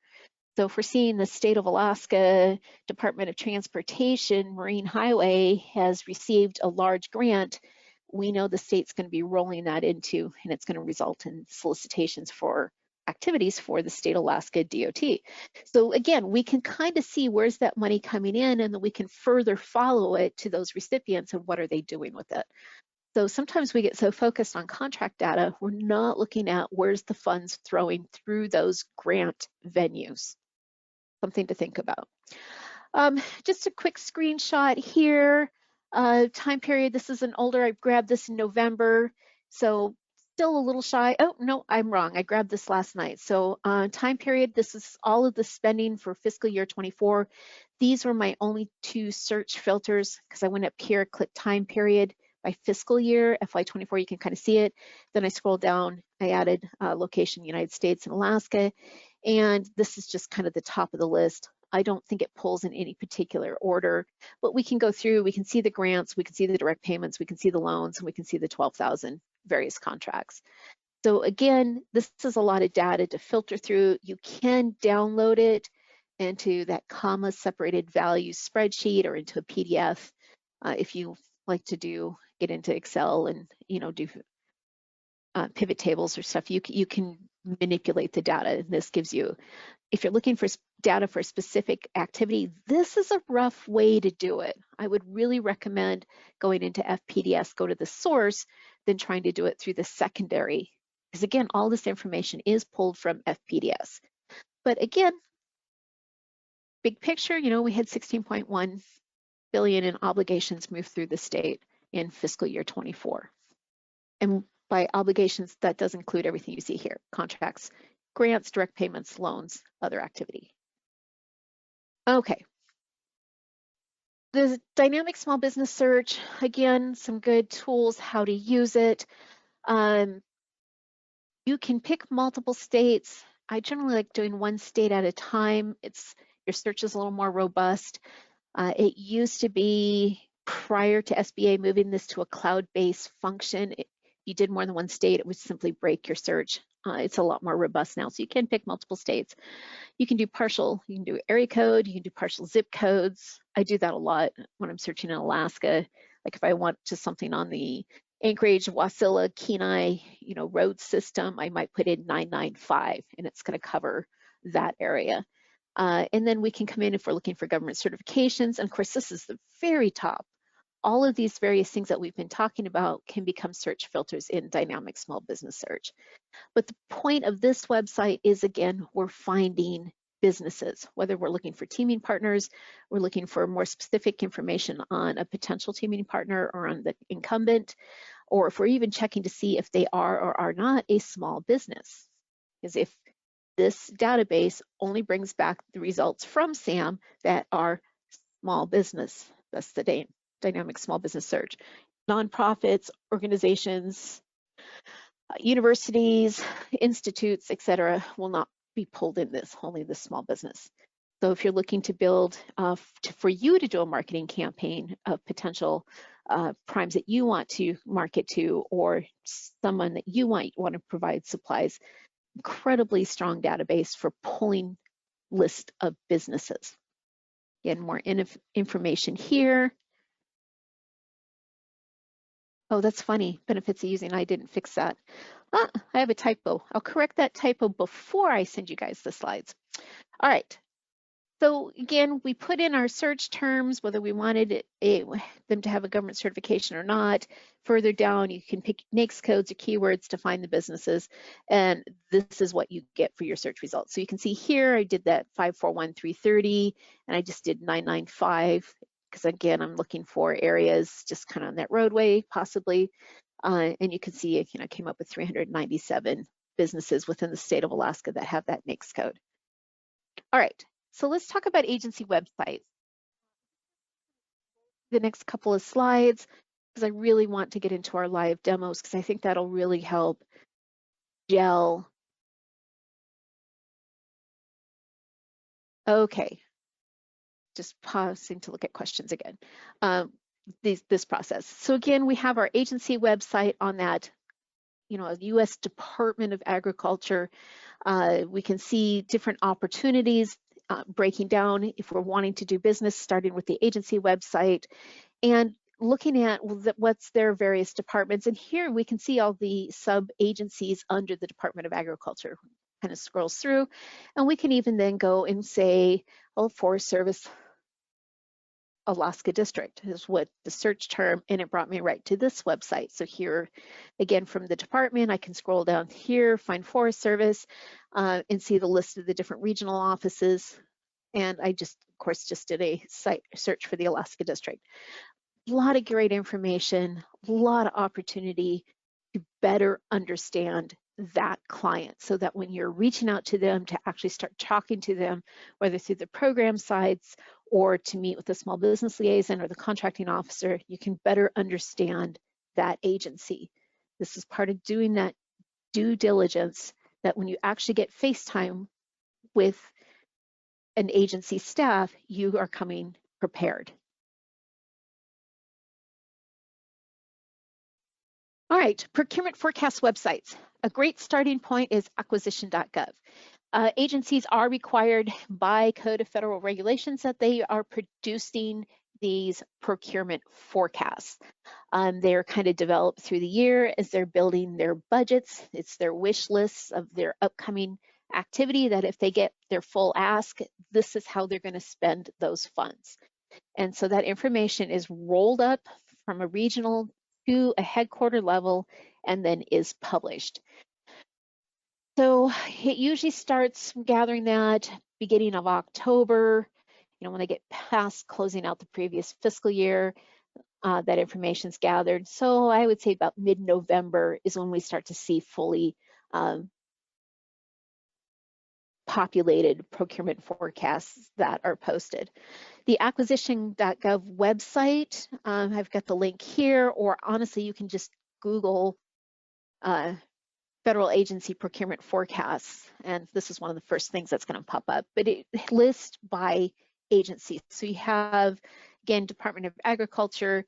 So if we're seeing the state of Alaska Department of Transportation Marine Highway has received a large grant, we know the state's going to be rolling that into, and it's going to result in solicitations for activities for the state Alaska DOT. So again, we can kind of see where's that money coming in, and then we can further follow it to those recipients and what are they doing with it. So sometimes we get so focused on contract data, we're not looking at where's the funds throwing through those grant venues. Something to think about. Just a quick screenshot here. Time period, this is an older, I grabbed this in November, so still a little shy. Oh, no, I'm wrong. I grabbed this last night. So time period, this is all of the spending for fiscal year 24. These were my only two search filters because I went up here, click time period by fiscal year, FY24, you can kind of see it. Then I scrolled down, I added location, United States and Alaska. And this is just kind of the top of the list. I don't think it pulls in any particular order, but we can go through, we can see the grants, we can see the direct payments, we can see the loans, and we can see the 12,000 various contracts. So again, this is a lot of data to filter through. You can download it into that comma separated values spreadsheet or into a PDF if you like to get into Excel and do pivot tables or stuff. You can manipulate the data, and this gives you, if you're looking for data for a specific activity, this is a rough way to do it. I would really recommend going into FPDS, go to the source, than trying to do it through the secondary. Because again, all this information is pulled from FPDS. But again, big picture, we had 16.1 billion in obligations move through the state in fiscal year 24. And by obligations, that does include everything you see here: contracts, grants, direct payments, loans, other activity. Okay. The dynamic small business search, again, some good tools, how to use it. You can pick multiple states. I generally like doing one state at a time. Your search is a little more robust. It used to be, prior to SBA moving this to a cloud-based function, you did more than one state, it would simply break your search. It's a lot more robust now, so you can pick multiple states. You can do partial, you can do area code, you can do partial zip codes. I do that a lot when I'm searching in Alaska. Like if I want just something on the Anchorage, Wasilla, Kenai, road system, I might put in 995 and it's going to cover that area. And then we can come in if we're looking for government certifications. And of course, this is the very top. All of these various things that we've been talking about can become search filters in dynamic small business search. But the point of this website is, again, we're finding businesses, whether we're looking for teaming partners, we're looking for more specific information on a potential teaming partner or on the incumbent, or if we're even checking to see if they are or are not a small business. Because if this database only brings back the results from SAM that are small business, that's the dynamic small business search. Nonprofits, organizations, universities, institutes, etc., will not be pulled in this, only the small business. So if you're looking to build, for you to do a marketing campaign of potential primes that you want to market to, or someone that you want to provide supplies, incredibly strong database for pulling list of businesses. Again, more information here. Oh, that's funny. Benefits of using, I didn't fix that. I have a typo. I'll correct that typo before I send you guys the slides. All right. So again, we put in our search terms, whether we wanted them to have a government certification or not. Further down, you can pick NAICS codes or keywords to find the businesses, and this is what you get for your search results. So you can see here, I did that 541-330, and I just did 995, because again, I'm looking for areas just kind of on that roadway, possibly. And you can see, I came up with 397 businesses within the state of Alaska that have that NAICS code. All right. So let's talk about agency websites. The next couple of slides, because I really want to get into our live demos, because I think that'll really help gel. Okay. just pausing to look at questions again. This process. So again, we have our agency website on that, U.S. Department of Agriculture. We can see different opportunities breaking down if we're wanting to do business, starting with the agency website and looking at what's their various departments. And here we can see all the sub-agencies under the Department of Agriculture. Kind of scrolls through, and we can even then go and say, Forest Service Alaska District is what the search term, and it brought me right to this website. So here, again, from the department, I can scroll down here, find Forest Service, and see the list of the different regional offices. And I just, of course, just did a site search for the Alaska District. A lot of great information, a lot of opportunity to better understand that client so that when you're reaching out to them to actually start talking to them, whether through the program sites or to meet with the small business liaison or the contracting officer, you can better understand that agency. This is part of doing that due diligence, that when you actually get FaceTime with an agency staff, you are coming prepared. All right, procurement forecast websites. A great starting point is acquisition.gov. Agencies are required by Code of Federal Regulations that they are producing these procurement forecasts. They're kind of developed through the year as they're building their budgets. It's their wish lists of their upcoming activity that if they get their full ask, this is how they're going to spend those funds. And so that information is rolled up from a regional to a headquarter level and then is published. So it usually starts gathering that beginning of October, when they get past closing out the previous fiscal year, that information's gathered. So I would say about mid-November is when we start to see fully populated procurement forecasts that are posted. The acquisition.gov website, I've got the link here, or honestly, you can just Google federal agency procurement forecasts, and this is one of the first things that's going to pop up, but it lists by agency. So you have, again, Department of Agriculture,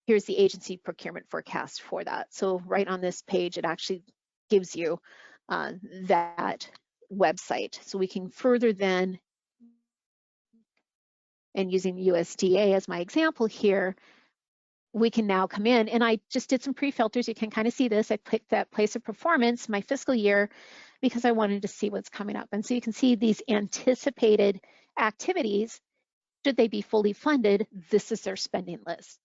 here's the agency procurement forecast for that. So right on this page, it actually gives you that website. So we can further then, and using USDA as my example here, we can now come in, and I just did some pre-filters. You can kind of see this. I picked that place of performance, my fiscal year, because I wanted to see what's coming up. And so you can see these anticipated activities. Should they be fully funded, this is their spending list.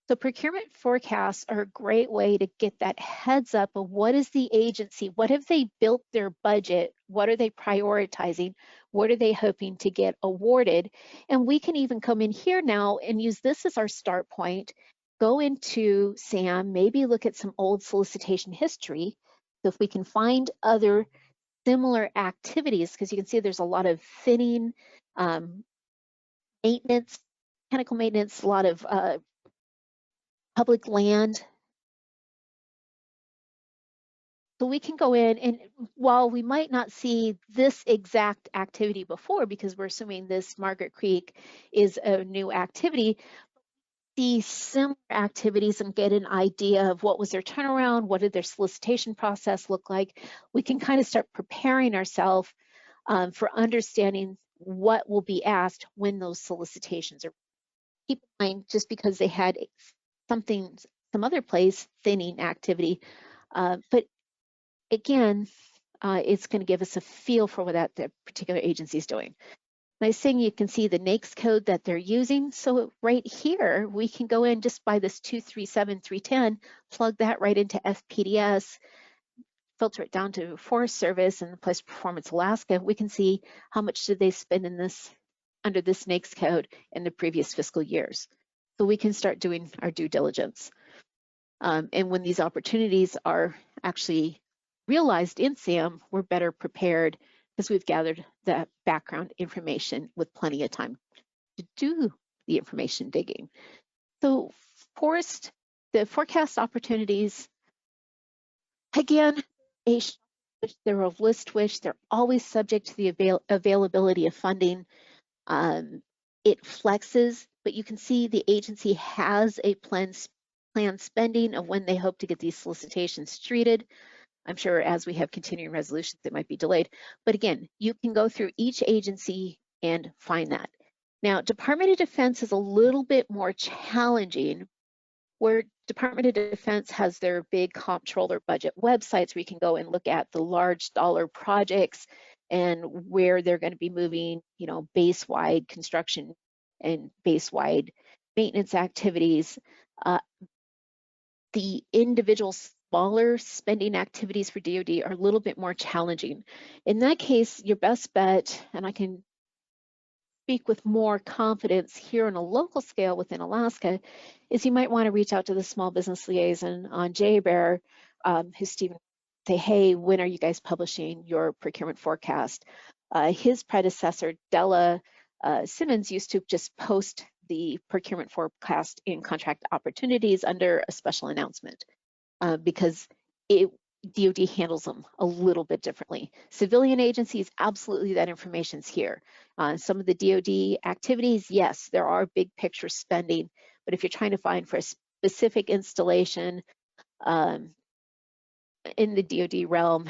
So procurement forecasts are a great way to get that heads up of what is the agency, what have they built their budget, what are they prioritizing, what are they hoping to get awarded. And we can even come in here now and use this as our start point, go into SAM, maybe look at some old solicitation history. So if we can find other similar activities, because you can see there's a lot of thinning, maintenance, mechanical maintenance, a lot of public land. So we can go in, and while we might not see this exact activity before, because we're assuming this Margaret Creek is a new activity, see similar activities and get an idea of what was their turnaround, what did their solicitation process look like. We can kind of start preparing ourselves for understanding what will be asked when those solicitations are. Keep in mind, just because they had some other place, thinning activity, but again, it's going to give us a feel for what that particular agency is doing. Nice thing, you can see the NAICS code that they're using. So right here, we can go in just by this 237310, plug that right into FPDS, filter it down to Forest Service and the Place Performance Alaska. We can see how much did they spend in this under this NAICS code in the previous fiscal years. So we can start doing our due diligence. And when these opportunities are actually realized in SAM, we're better prepared because we've gathered that background information with plenty of time to do the information digging. So the forecast opportunities, again, they're a list wish, they're always subject to the availability of funding. it flexes, but you can see the agency has a planned spending of when they hope to get these solicitations treated. I'm sure as we have continuing resolutions, it might be delayed. But again, you can go through each agency and find that. Now, Department of Defense is a little bit more challenging, where Department of Defense has their big comptroller budget websites where you can go and look at the large dollar projects and where they're going to be moving, base-wide construction and base-wide maintenance activities. The individual smaller spending activities for DoD are a little bit more challenging. In that case, your best bet, and I can speak with more confidence here on a local scale within Alaska, is you might want to reach out to the small business liaison on JBER, who's Stephen, say, hey, when are you guys publishing your procurement forecast? His predecessor, Della Simmons, used to just post the procurement forecast in contract opportunities under a special announcement because DoD handles them a little bit differently. Civilian agencies, absolutely that information's here. Some of the DoD activities, yes, there are big picture spending, but if you're trying to find for a specific installation in the DoD realm,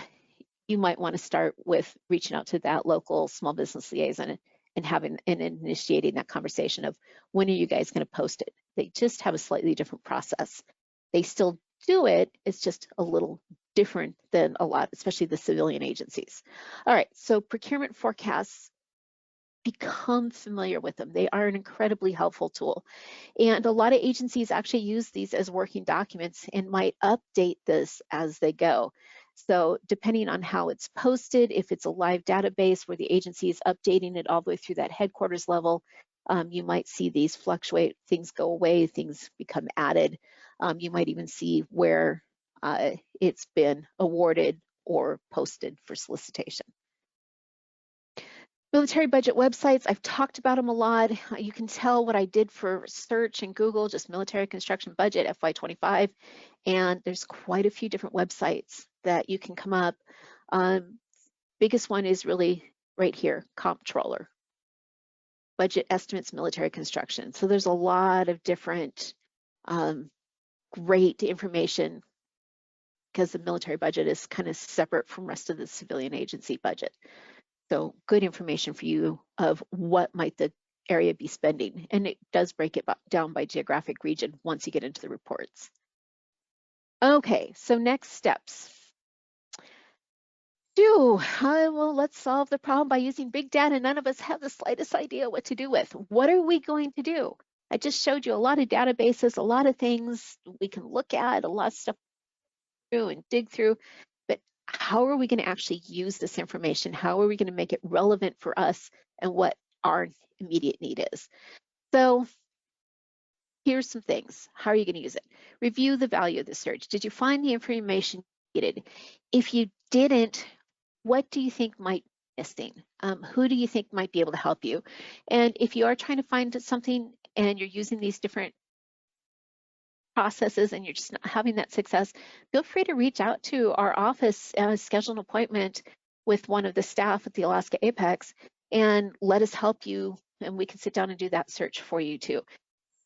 you might want to start with reaching out to that local small business liaison and initiating that conversation of when are you guys going to post it? They just have a slightly different process. They still do it, it's just a little different than a lot, especially the civilian agencies. All right, so procurement forecasts, become familiar with them. They are an incredibly helpful tool. And a lot of agencies actually use these as working documents and might update this as they go. So depending on how it's posted, if it's a live database where the agency is updating it all the way through that headquarters level, you might see these fluctuate, things go away, things become added. You might even see where it's been awarded or posted for solicitation. Military budget websites, I've talked about them a lot. You can tell what I did for search in Google, just military construction budget FY25, and there's quite a few different websites that you can come up. Biggest one is really right here, Comptroller, budget estimates, military construction. So there's a lot of different great information because the military budget is kind of separate from rest of the civilian agency budget. So good information for you of what might the area be spending. And it does break it down by geographic region once you get into the reports. Okay, so next steps. Well, let's solve the problem by using big data. None of us have the slightest idea what to do with. What are we going to do? I just showed you a lot of databases, a lot of things we can look at, a lot of stuff through and dig through. But how are we going to actually use this information? How are we going to make it relevant for us and what our immediate need is? So here's some things. How are you going to use it? Review the value of the search. Did you find the information you needed? If you didn't, what do you think might be missing? Who do you think might be able to help you? And if you are trying to find something and you're using these different processes and you're just not having that success, feel free to reach out to our office, schedule an appointment with one of the staff at the Alaska Apex and let us help you, and we can sit down and do that search for you too.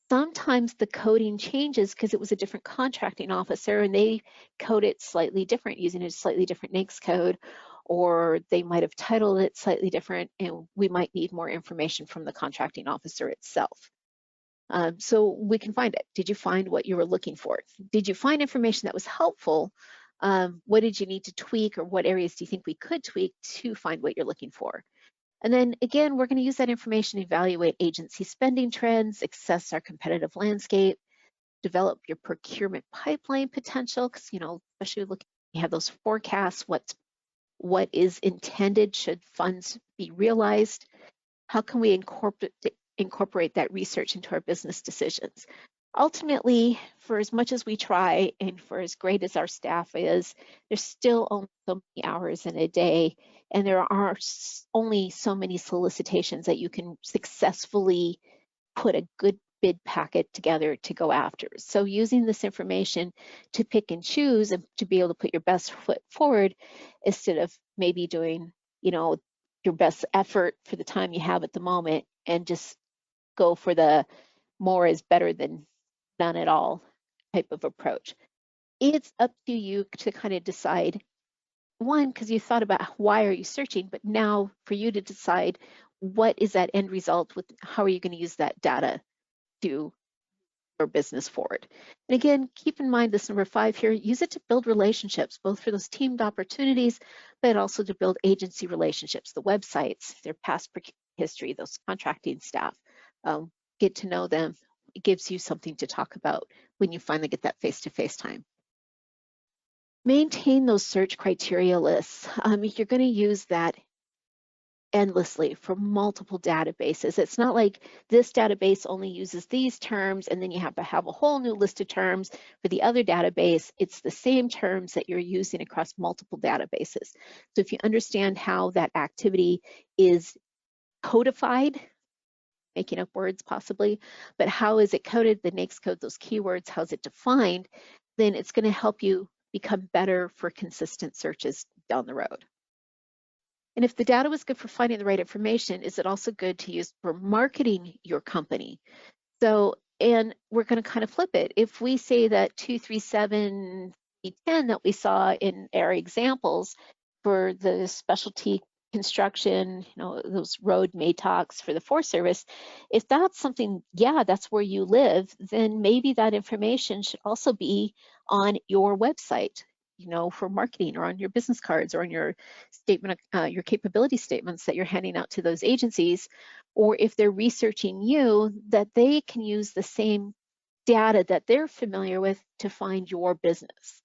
Sometimes the coding changes because it was a different contracting officer and they code it slightly different using a slightly different NAICS code, or they might have titled it slightly different and we might need more information from the contracting officer itself. So we can find it. Did you find what you were looking for? Did you find information that was helpful? What did you need to tweak, or what areas do you think we could tweak to find what you're looking for? And then again, we're going to use that information to evaluate agency spending trends, assess our competitive landscape, develop your procurement pipeline potential, because, especially looking, you have those forecasts, what is intended should funds be realized. How can we incorporate that research into our business decisions? Ultimately, for as much as we try and for as great as our staff is, there's still only so many hours in a day, and there are only so many solicitations that you can successfully put a good bid packet together to go after. So using this information to pick and choose and to be able to put your best foot forward instead of maybe doing, your best effort for the time you have at the moment and just go for the more is better than none at all type of approach. It's up to you to kind of decide, one, because you thought about why are you searching, but now for you to decide what is that end result with how are you going to use that data to your business forward. And again, keep in mind this number 5 here, use it to build relationships, both for those teamed opportunities, but also to build agency relationships, the websites, their past history, those contracting staff. Get to know them. It gives you something to talk about when you finally get that face-to-face time. Maintain those search criteria lists. You're going to use that endlessly for multiple databases. It's not like this database only uses these terms and then you have to have a whole new list of terms for the other database. It's the same terms that you're using across multiple databases. So if you understand how that activity is codified, making up words possibly, but how is it coded, the NAICS code, those keywords, how's it defined, then it's going to help you become better for consistent searches down the road. And if the data was good for finding the right information, is it also good to use for marketing your company? So, and we're going to kind of flip it. If we say that 237 that we saw in our examples for the specialty construction, those road MATOCs for the Forest Service, if that's something, yeah, that's where you live, then maybe that information should also be on your website, for marketing, or on your business cards, or on your statement, your capability statements that you're handing out to those agencies. Or if they're researching you, that they can use the same data that they're familiar with to find your business.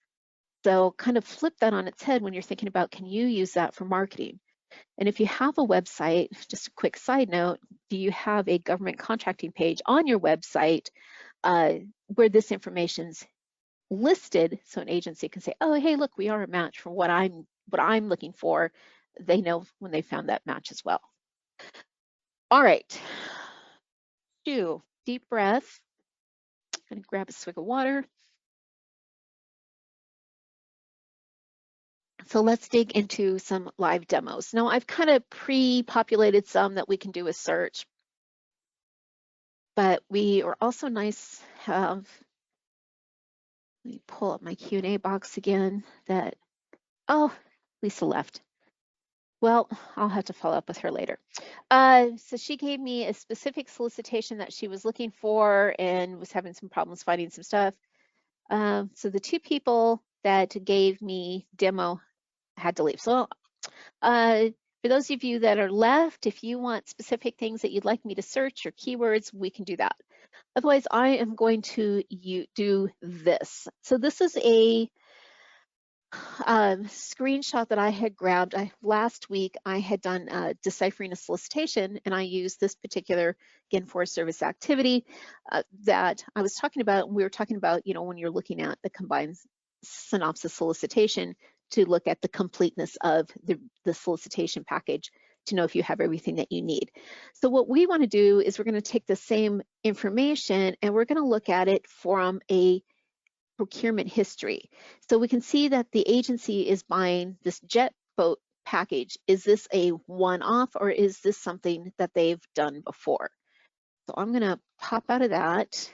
So kind of flip that on its head when you're thinking about, can you use that for marketing? And if you have a website, just a quick side note, do you have a government contracting page on your website where this information's listed, so an agency can say, oh, hey, look, we are a match for what I'm looking for. They know when they found that match as well. All right, 2, deep breath. I'm gonna grab a swig of water. So let's dig into some live demos. Now I've kind of pre-populated some that we can do a search, but we are also nice have, let me pull up my Q&A box again that, oh, Lisa left. Well, I'll have to follow up with her later. So she gave me a specific solicitation that she was looking for and was having some problems finding some stuff. So the 2 people that gave me demo had to leave. So for those of you that are left, if you want specific things that you'd like me to search or keywords, we can do that. Otherwise, I am going to do this. So this is a screenshot that I had grabbed. Last week, I had done deciphering a solicitation, and I used this particular, again, Forest Service activity that I was talking about. We were talking about, when you're looking at the combined synopsis solicitation, to look at the completeness of the solicitation package to know if you have everything that you need. So what we want to do is we're going to take the same information and we're going to look at it from a procurement history. So we can see that the agency is buying this jet boat package. Is this a one-off, or is this something that they've done before? So I'm going to pop out of that,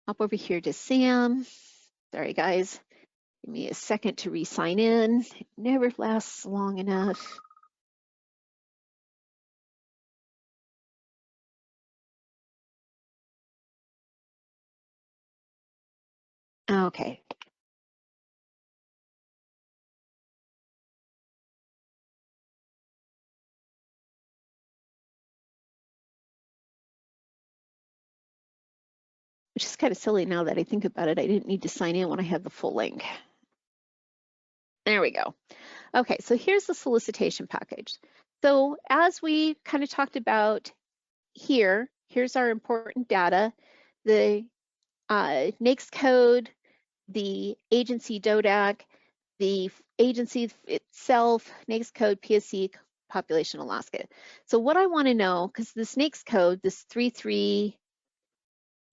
hop over here to Sam. Sorry, guys. Give me a second to re-sign in. It never lasts long enough. Okay. Which is kind of silly now that I think about it. I didn't need to sign in when I had the full link. There we go. Okay, so here's the solicitation package. So as we kind of talked about here's our important data, the NAICS code, the agency DODAC, the agency itself, NAICS code, PSC, population Alaska. So what I want to know, because this NAICS code, this 33,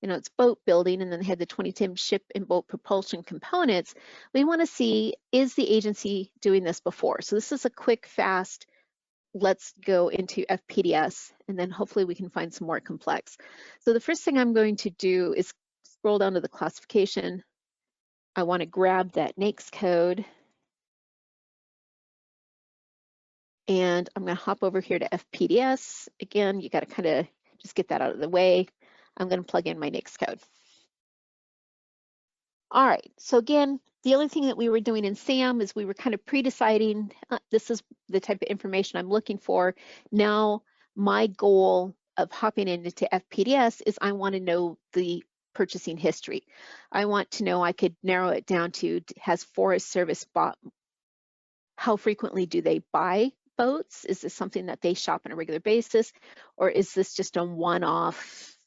it's boat building, and then they had the 2010 ship and boat propulsion components. We want to see, is the agency doing this before? So this is a quick, fast let's go into FPDS, and then hopefully we can find some more complex. So the first thing I'm going to do is scroll down to the classification. I want to grab that NAICS code, and I'm going to hop over here to FPDS. Again, you got to kind of just get that out of the way. I'm going to plug in my NAICS code. All right, so again, the only thing that we were doing in SAM is we were kind of pre-deciding this is the type of information I'm looking for. Now, my goal of hopping into FPDS is I want to know the purchasing history. I want to know, I could narrow it down to, has Forest Service bought, how frequently do they buy boats? Is this something that they shop on a regular basis? Or is this just a one-off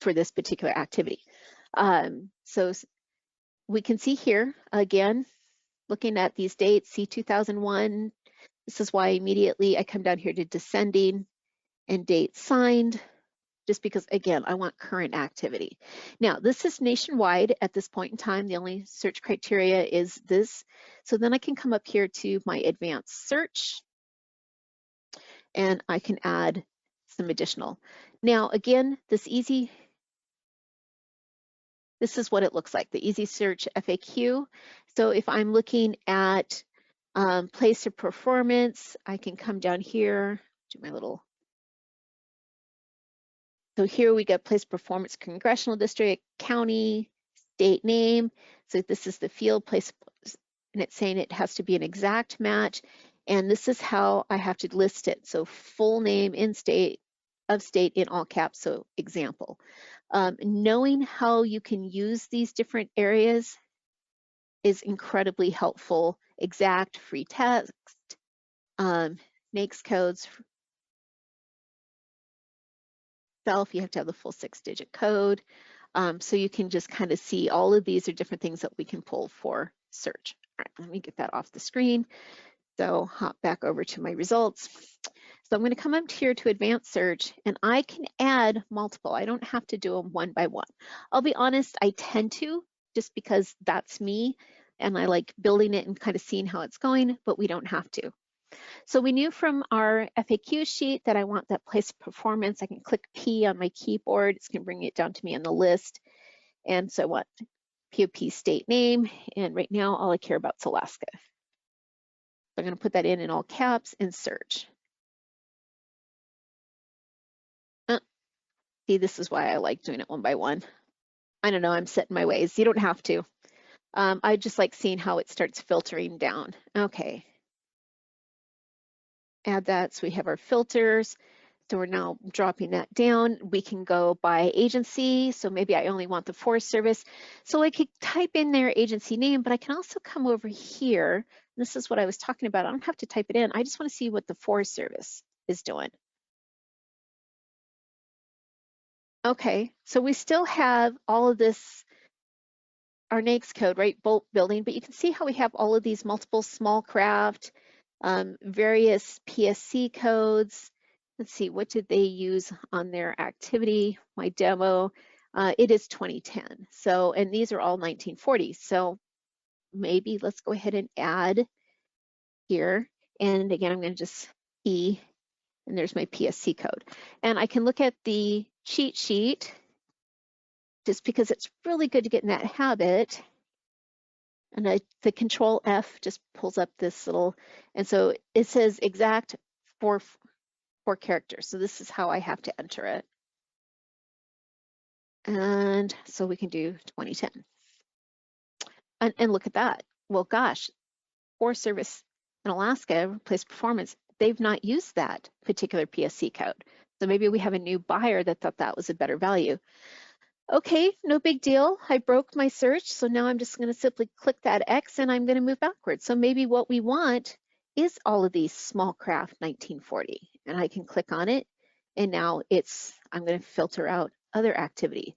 for this particular activity? So we can see here, again, looking at these dates, C2001, this is why immediately I come down here to descending and date signed, just because, again, I want current activity. Now, this is nationwide at this point in time. The only search criteria is this. So then I can come up here to my advanced search, and I can add some additional. Now, again, this is what it looks like, the Easy Search FAQ. So if I'm looking at place of performance, I can come down here, do my little. So here we get place performance, congressional district, county, state name. So this is the field place, and it's saying it has to be an exact match. And this is how I have to list it. So full name, in state, of state, in all caps, so example. Knowing how you can use these different areas is incredibly helpful. Exact, free text, NAICS codes, self, you have to have the full 6-digit code. So you can just kind of see all of these are different things that we can pull for search. All right, let me get that off the screen. So hop back over to my results. So I'm going to come up here to advanced search, and I can add multiple. I don't have to do them one by one. I'll be honest, I tend to, just because that's me, and I like building it and kind of seeing how it's going, but we don't have to. So we knew from our FAQ sheet that I want that place of performance. I can click P on my keyboard. It's going to bring it down to me on the list. And so I want POP state name. And right now, all I care about is Alaska. So I'm going to put that in all caps and search. See, this is why I like doing it one by one. I don't know, I'm set in my ways. You don't have to. I just like seeing how it starts filtering down. Okay. Add that, so we have our filters. So we're now dropping that down. We can go by agency. So maybe I only want the Forest Service. So I could type in their agency name, but I can also come over here. This is what I was talking about. I don't have to type it in. I just want to see what the Forest Service is doing. Okay, so we still have all of this, our NAICS code, right, boat building, but you can see how we have all of these multiple small craft, various PSC codes. Let's see, what did they use on their activity? My demo, it is 2010. So, and these are all 1940. So maybe let's go ahead and add here. And again, I'm going to just E, and there's my PSC code. And I can look at the cheat sheet, just because it's really good to get in that habit. And the control F just pulls up this little, and so it says exact four characters. So this is how I have to enter it. And so we can do 2010. And look at that. Well, gosh, Forest Service in Alaska, place performance, they've not used that particular PSC code. So maybe we have a new buyer that thought that was a better value. Okay, no big deal. I broke my search, so now I'm just going to simply click that X and I'm going to move backwards. So maybe what we want is all of these small craft 1940, and I can click on it, and now I'm going to filter out other activity.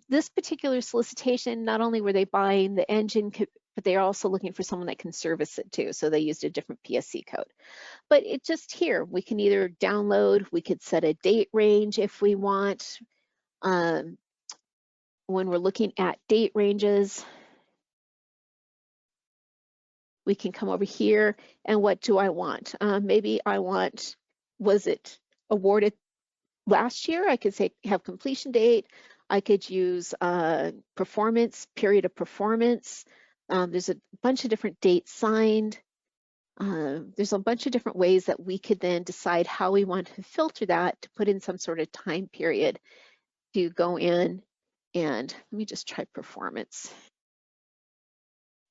This particular solicitation, not only were they buying the engine, but they are also looking for someone that can service it too, so they used a different PSC code. But it just here, we can either download, we could set a date range if we want. When we're looking at date ranges, We can come over here and what do I want? Maybe I want, was it awarded last year? I could say have completion date. I could use performance, period of performance. There's a bunch of different dates signed. There's a bunch of different ways that we could then decide how we want to filter that to put in some sort of time period to go in and let me just try performance.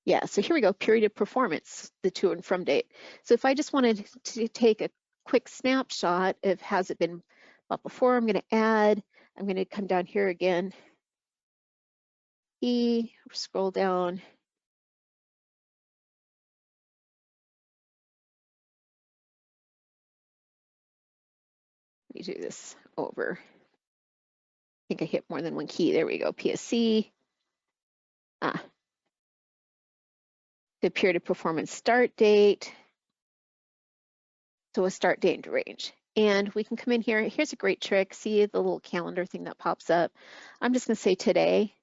Yeah, so here we go, period of performance, the to and from date. So if I just wanted to take a quick snapshot of has it been bought before, I'm going to add, I'm going to come down here again, scroll down. Let me do this over. I think I hit more than one key. There we go, PSC. The period of performance start date. So a start date and range. And we can come in here. Here's a great trick. See the little calendar thing that pops up. I'm just going to say today.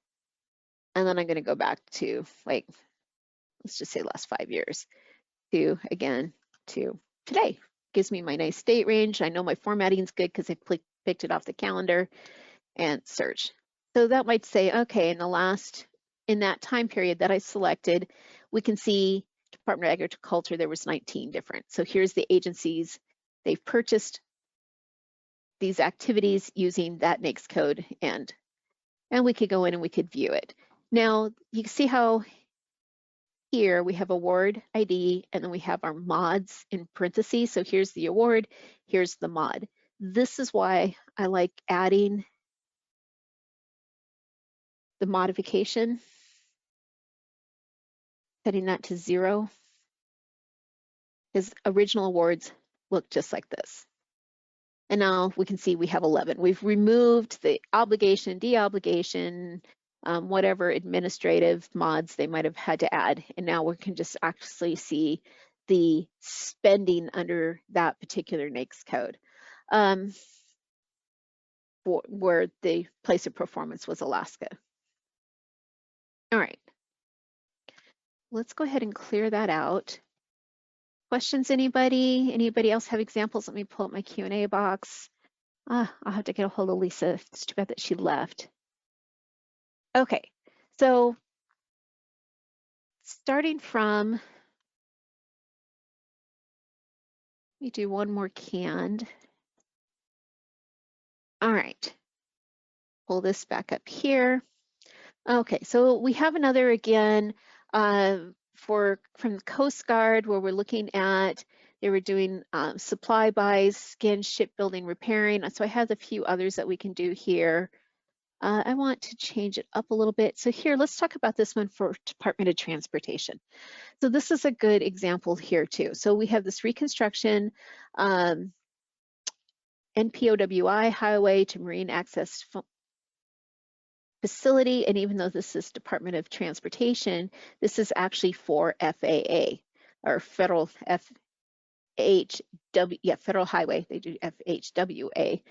And then I'm going to go back to like, let's just say last 5 years to again to today. Gives me my nice date range. I know my formatting is good because I picked it off the calendar and search. So that might say, okay, in that time period that I selected, we can see Department of Agriculture, there was 19 different. So here's the agencies. They've purchased these activities using that NAICS code and we could go in and we could view it. Now you can see how here we have award ID and then we have our mods in parentheses. So here's the award, here's the mod. This is why I like adding the modification, setting that to 0, because original awards look just like this. And now we can see we have 11. We've removed the obligation, de-obligation, whatever administrative mods they might have had to add. And now we can just actually see the spending under that particular NAICS code, where the place of performance was Alaska. All right, let's go ahead and clear that out. Questions, anybody? Anybody else have examples? Let me pull up my Q&A box. I'll have to get a hold of Lisa. It's too bad that she left. Okay, so starting from, let me do one more canned. All right, pull this back up here. Okay, so we have another again from the Coast Guard where we're looking at, they were doing supply buys, skin, shipbuilding, repairing. So I have a few others that we can do here. I want to change it up a little bit. So here, let's talk about this one for Department of Transportation. So this is a good example here too. So we have this reconstruction, NPOWI highway to marine access facility, and even though this is Department of Transportation, this is actually for FAA or Federal FHW, yeah, Federal Highway, they do FHWA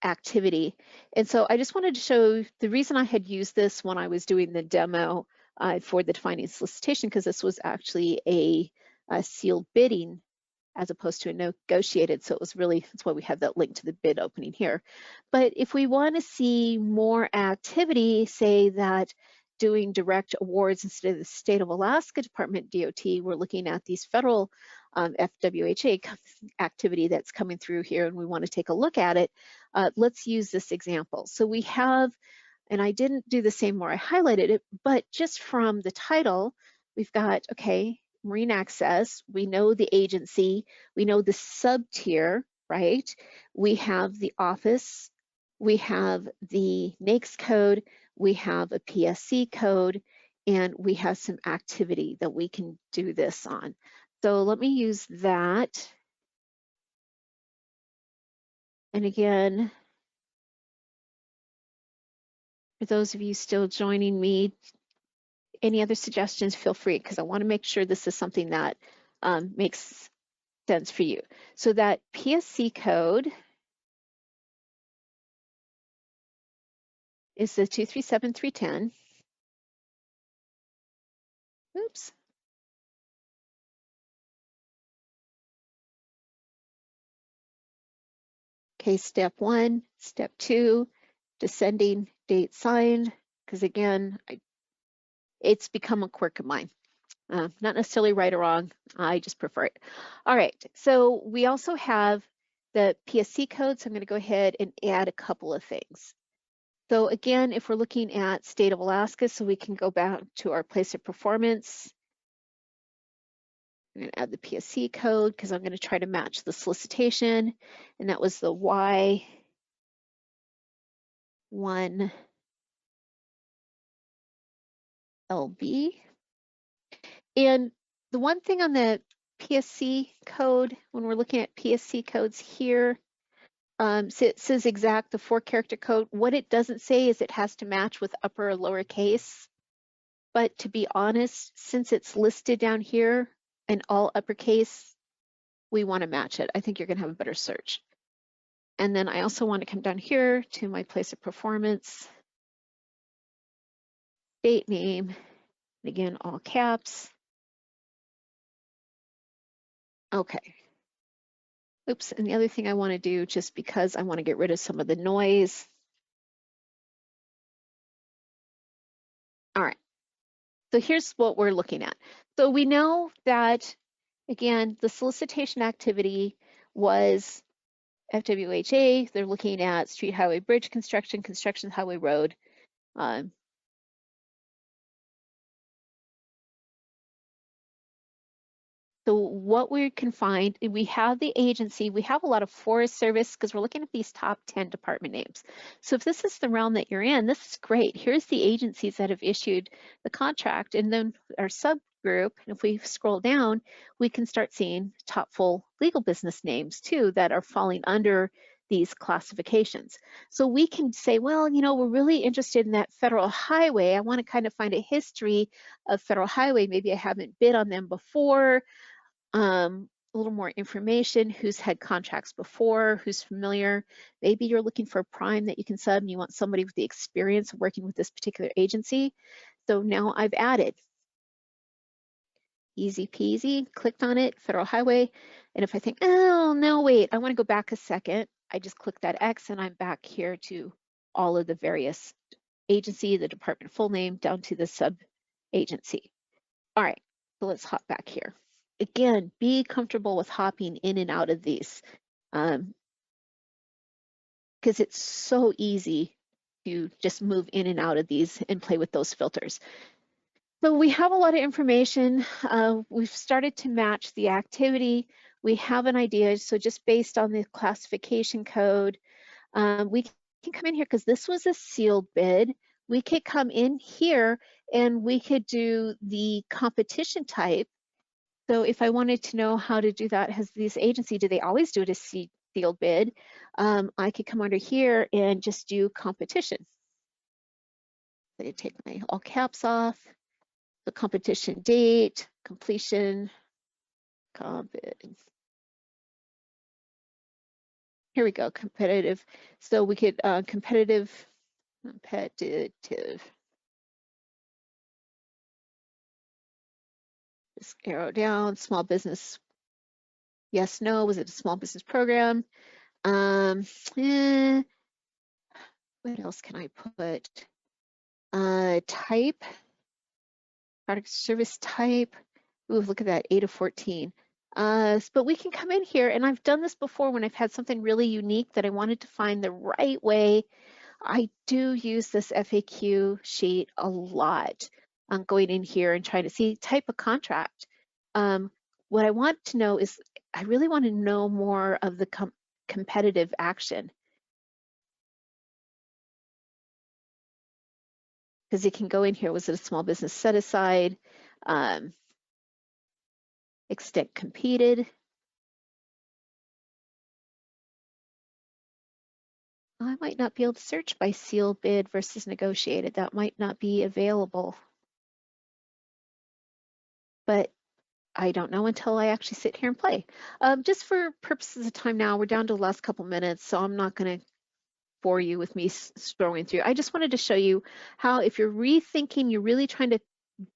activity. And so I just wanted to show the reason I had used this when I was doing the demo for the defining solicitation, because this was actually a sealed bidding as opposed to a negotiated. So it was really, that's why we have that link to the bid opening here. But if we want to see more activity, say that doing direct awards instead of the state of Alaska Department DOT, we're looking at these federal FWHA activity that's coming through here and we want to take a look at it. Let's use this example. So we have, and I didn't do the same where I highlighted it, but just from the title, we've got, okay, marine access, we know the agency, we know the sub-tier, right? We have the office, we have the NAICS code, we have a PSC code, and we have some activity that we can do this on. So let me use that. And again, for those of you still joining me, any other suggestions, feel free, because I want to make sure this is something that makes sense for you. So that PSC code is the 237310. Oops. Okay, step 1, step 2, descending date signed, because again, it's become a quirk of mine. Not necessarily right or wrong, I just prefer it. All right, so we also have the PSC code, so I'm going to go ahead and add a couple of things. So again, if we're looking at state of Alaska, so we can go back to our place of performance. I'm going to add the PSC code because I'm going to try to match the solicitation, and that was the Y1LB. And the one thing on the PSC code, when we're looking at PSC codes here, so it says exact, the 4-character code. What it doesn't say is it has to match with upper or lowercase. But to be honest, since it's listed down here in all uppercase, we want to match it. I think you're going to have a better search. And then I also want to come down here to my place of performance, date name, and again, all caps. Okay. Oops, and the other thing I want to do, just because I want to get rid of some of the noise. All right, so here's what we're looking at. So we know that, again, the solicitation activity was FWHA. They're looking at street, highway, bridge construction, construction, highway, road. So what we can find, we have the agency, we have a lot of Forest Service because we're looking at these top 10 department names. So if this is the realm that you're in, this is great. Here's the agencies that have issued the contract, and then our subgroup, if we scroll down, we can start seeing top full legal business names too that are falling under these classifications. So we can say, well, you know, we're really interested in that federal highway. I want to kind of find a history of federal highway. Maybe I haven't bid on them before. A little more information, who's had contracts before, who's familiar. Maybe you're looking for a prime that you can sub and you want somebody with the experience of working with this particular agency. So now I've added. Easy peasy, clicked on it, federal highway. And if I think, oh, no, wait, I want to go back a second, I just click that X and I'm back here to all of the various agency, the department full name, down to the sub agency. All right, so let's hop back here. Again, be comfortable with hopping in and out of these because it's so easy to just move in and out of these and play with those filters. So we have a lot of information. We've started to match the activity. We have an idea. So just based on the classification code, we can come in here because this was a sealed bid. We could come in here and we could do the competition type. So if I wanted to know how to do that, has this agency, do they always do it as sealed bid? I could come under here and just do competition. So I take my all caps off, the competition date, completion, here we go, competitive. So we could competitive, just arrow down, small business, yes, no, was it a small business program? Eh, what else can I put? Type, product service type. Ooh, look at that, 8 of 14. But we can come in here, and I've done this before when I've had something really unique that I wanted to find the right way. I do use this FAQ sheet a lot. I'm going in here and trying to see type of contract. What I want to know is, I really want to know more of the competitive action. Because it can go in here, was it a small business set aside? Extent competed. I might not be able to search by sealed bid versus negotiated. That might not be available. But I don't know until I actually sit here and play. Just for purposes of time now, we're down to the last couple minutes, so I'm not going to bore you with me scrolling through. I just wanted to show you how, if you're rethinking, you're really trying to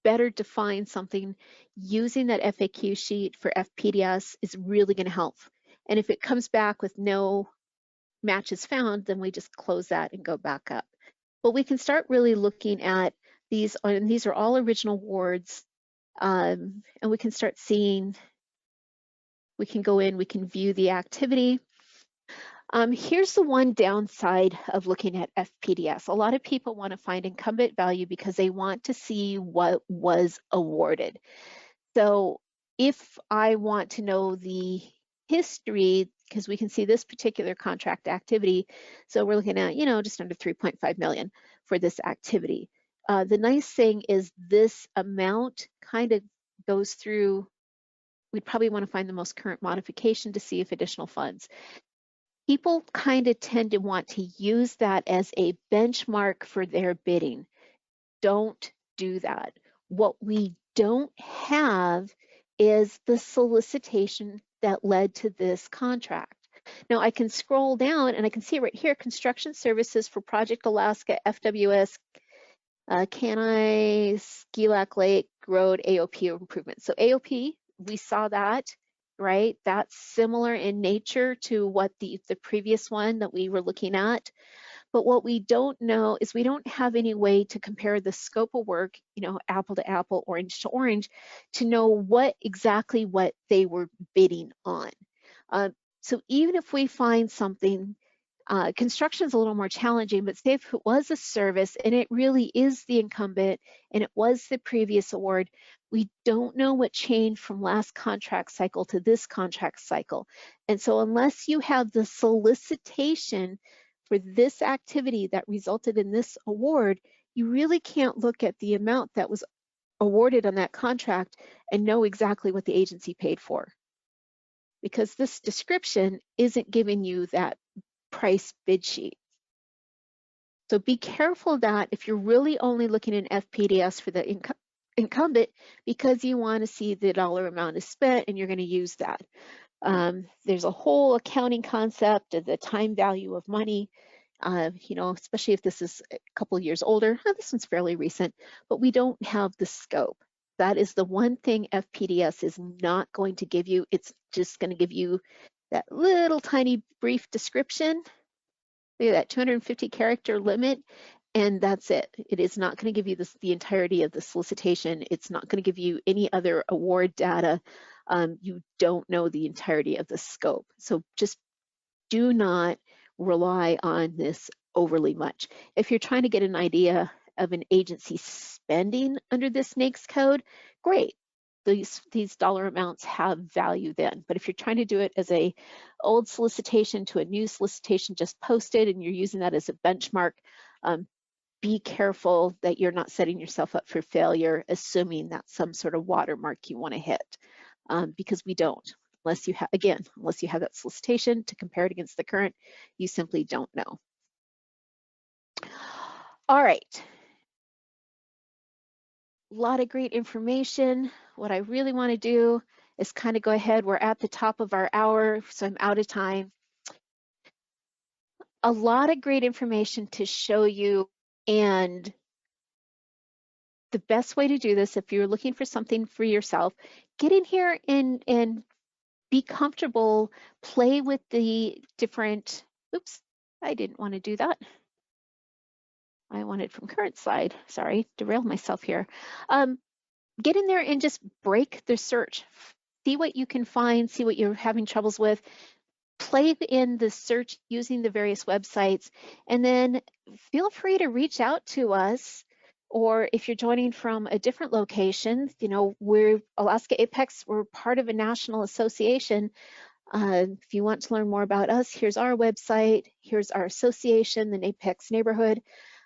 better define something, using that FAQ sheet for FPDS is really going to help. And if it comes back with no match is found, then we just close that and go back up. But we can start really looking at these, and these are all original awards, and we can start seeing, we can go in, we can view the activity. Here's the one downside of looking at FPDS. A lot of people want to find incumbent value because they want to see what was awarded. So if I want to know the history, because we can see this particular contract activity, so we're looking at, just under 3.5 million for this activity. The nice thing is this amount kind of goes through, we'd probably want to find the most current modification to see if additional funds. People kind of tend to want to use that as a benchmark for their bidding. Don't do that. What we don't have is the solicitation that led to this contract. Now I can scroll down and I can see right here, construction services for Project Alaska, FWS, Kenai, Ski-Lac Lake Road AOP improvement. So AOP, we saw that, right? That's similar in nature to what the previous one that we were looking at. But what we don't know is we don't have any way to compare the scope of work, apple to apple, orange to orange, to know what exactly what they were bidding on. So even if we find something, construction is a little more challenging, but say if it was a service and it really is the incumbent and it was the previous award, we don't know what changed from last contract cycle to this contract cycle. And so unless you have the solicitation for this activity that resulted in this award, you really can't look at the amount that was awarded on that contract and know exactly what the agency paid for, because this description isn't giving you that price bid sheet. So be careful of that if you're really only looking in FPDS for the incumbent, because you want to see the dollar amount is spent and you're going to use that. There's a whole accounting concept of the time value of money, especially if this is a couple years older. This one's fairly recent, but we don't have the scope. That is the one thing FPDS is not going to give you. It's just going to give you that little tiny brief description. Look at that 250 character limit, and that's it. It is not going to give you the entirety of the solicitation. It's not going to give you any other award data. You don't know the entirety of the scope. So just do not rely on this overly much. If you're trying to get an idea of an agency spending under this NAICS code, great. These dollar amounts have value then. But if you're trying to do it as a old solicitation to a new solicitation just posted and you're using that as a benchmark, be careful that you're not setting yourself up for failure, assuming that's some sort of watermark you want to hit, because we don't. Unless you have, again, unless you have that solicitation to compare it against the current, you simply don't know. All right. A lot of great information. What I really want to do is kind of go ahead. We're at the top of our hour, so I'm out of time. A lot of great information to show you, and the best way to do this, if you're looking for something for yourself, get in here and be comfortable, play with the different, oops, I didn't want to do that. I wanted from current slide, sorry, derailed myself here. Get in there and just break the search. See what you can find, see what you're having troubles with. Play in the search using the various websites, and then feel free to reach out to us. Or if you're joining from a different location, we're Alaska Apex, we're part of a national association. If you want to learn more about us, here's our website, here's our association, the Apex neighborhood,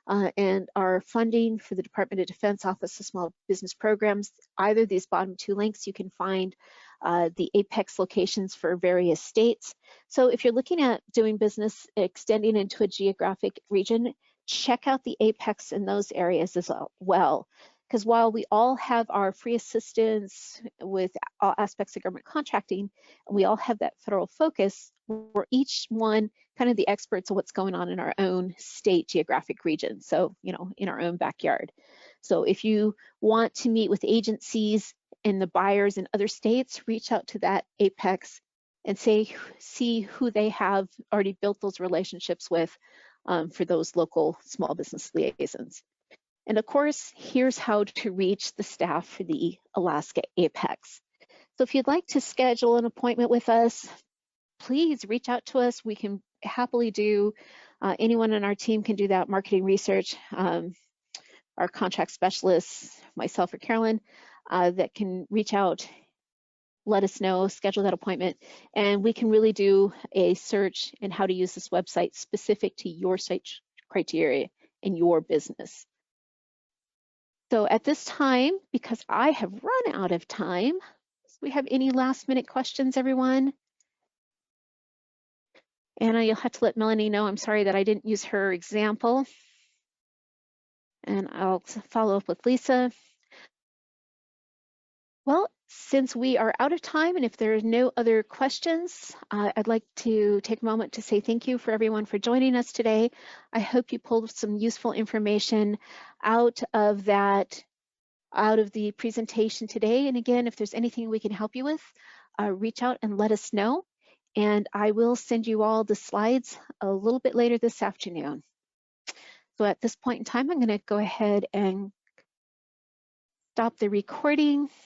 and our funding for the Department of Defense Office of Small Business Programs. Either of these bottom two links, you can find the Apex locations for various states. So if you're looking at doing business extending into a geographic region, check out the Apex in those areas as well. Because while we all have our free assistance with all aspects of government contracting, and we all have that federal focus, we're each one kind of the experts of what's going on in our own state geographic region. So, in our own backyard. So if you want to meet with agencies and the buyers in other states, reach out to that Apex and see who they have already built those relationships with for those local small business liaisons. And of course, here's how to reach the staff for the Alaska Apex. So if you'd like to schedule an appointment with us, please reach out to us. We can happily do, anyone on our team can do that marketing research. Our contract specialists, myself or Carolyn, that can reach out, let us know, schedule that appointment, and we can really do a search in how to use this website specific to your search criteria in your business. So at this time, because I have run out of time, do we have any last minute questions, everyone? Anna, you'll have to let Melanie know. I'm sorry that I didn't use her example. And I'll follow up with Lisa. Well, since we are out of time, and if there are no other questions, I'd like to take a moment to say thank you for everyone for joining us today. I hope you pulled some useful information out of the presentation today. And again, if there's anything we can help you with, reach out and let us know. And I will send you all the slides a little bit later this afternoon. So at this point in time, I'm going to go ahead and stop the recording.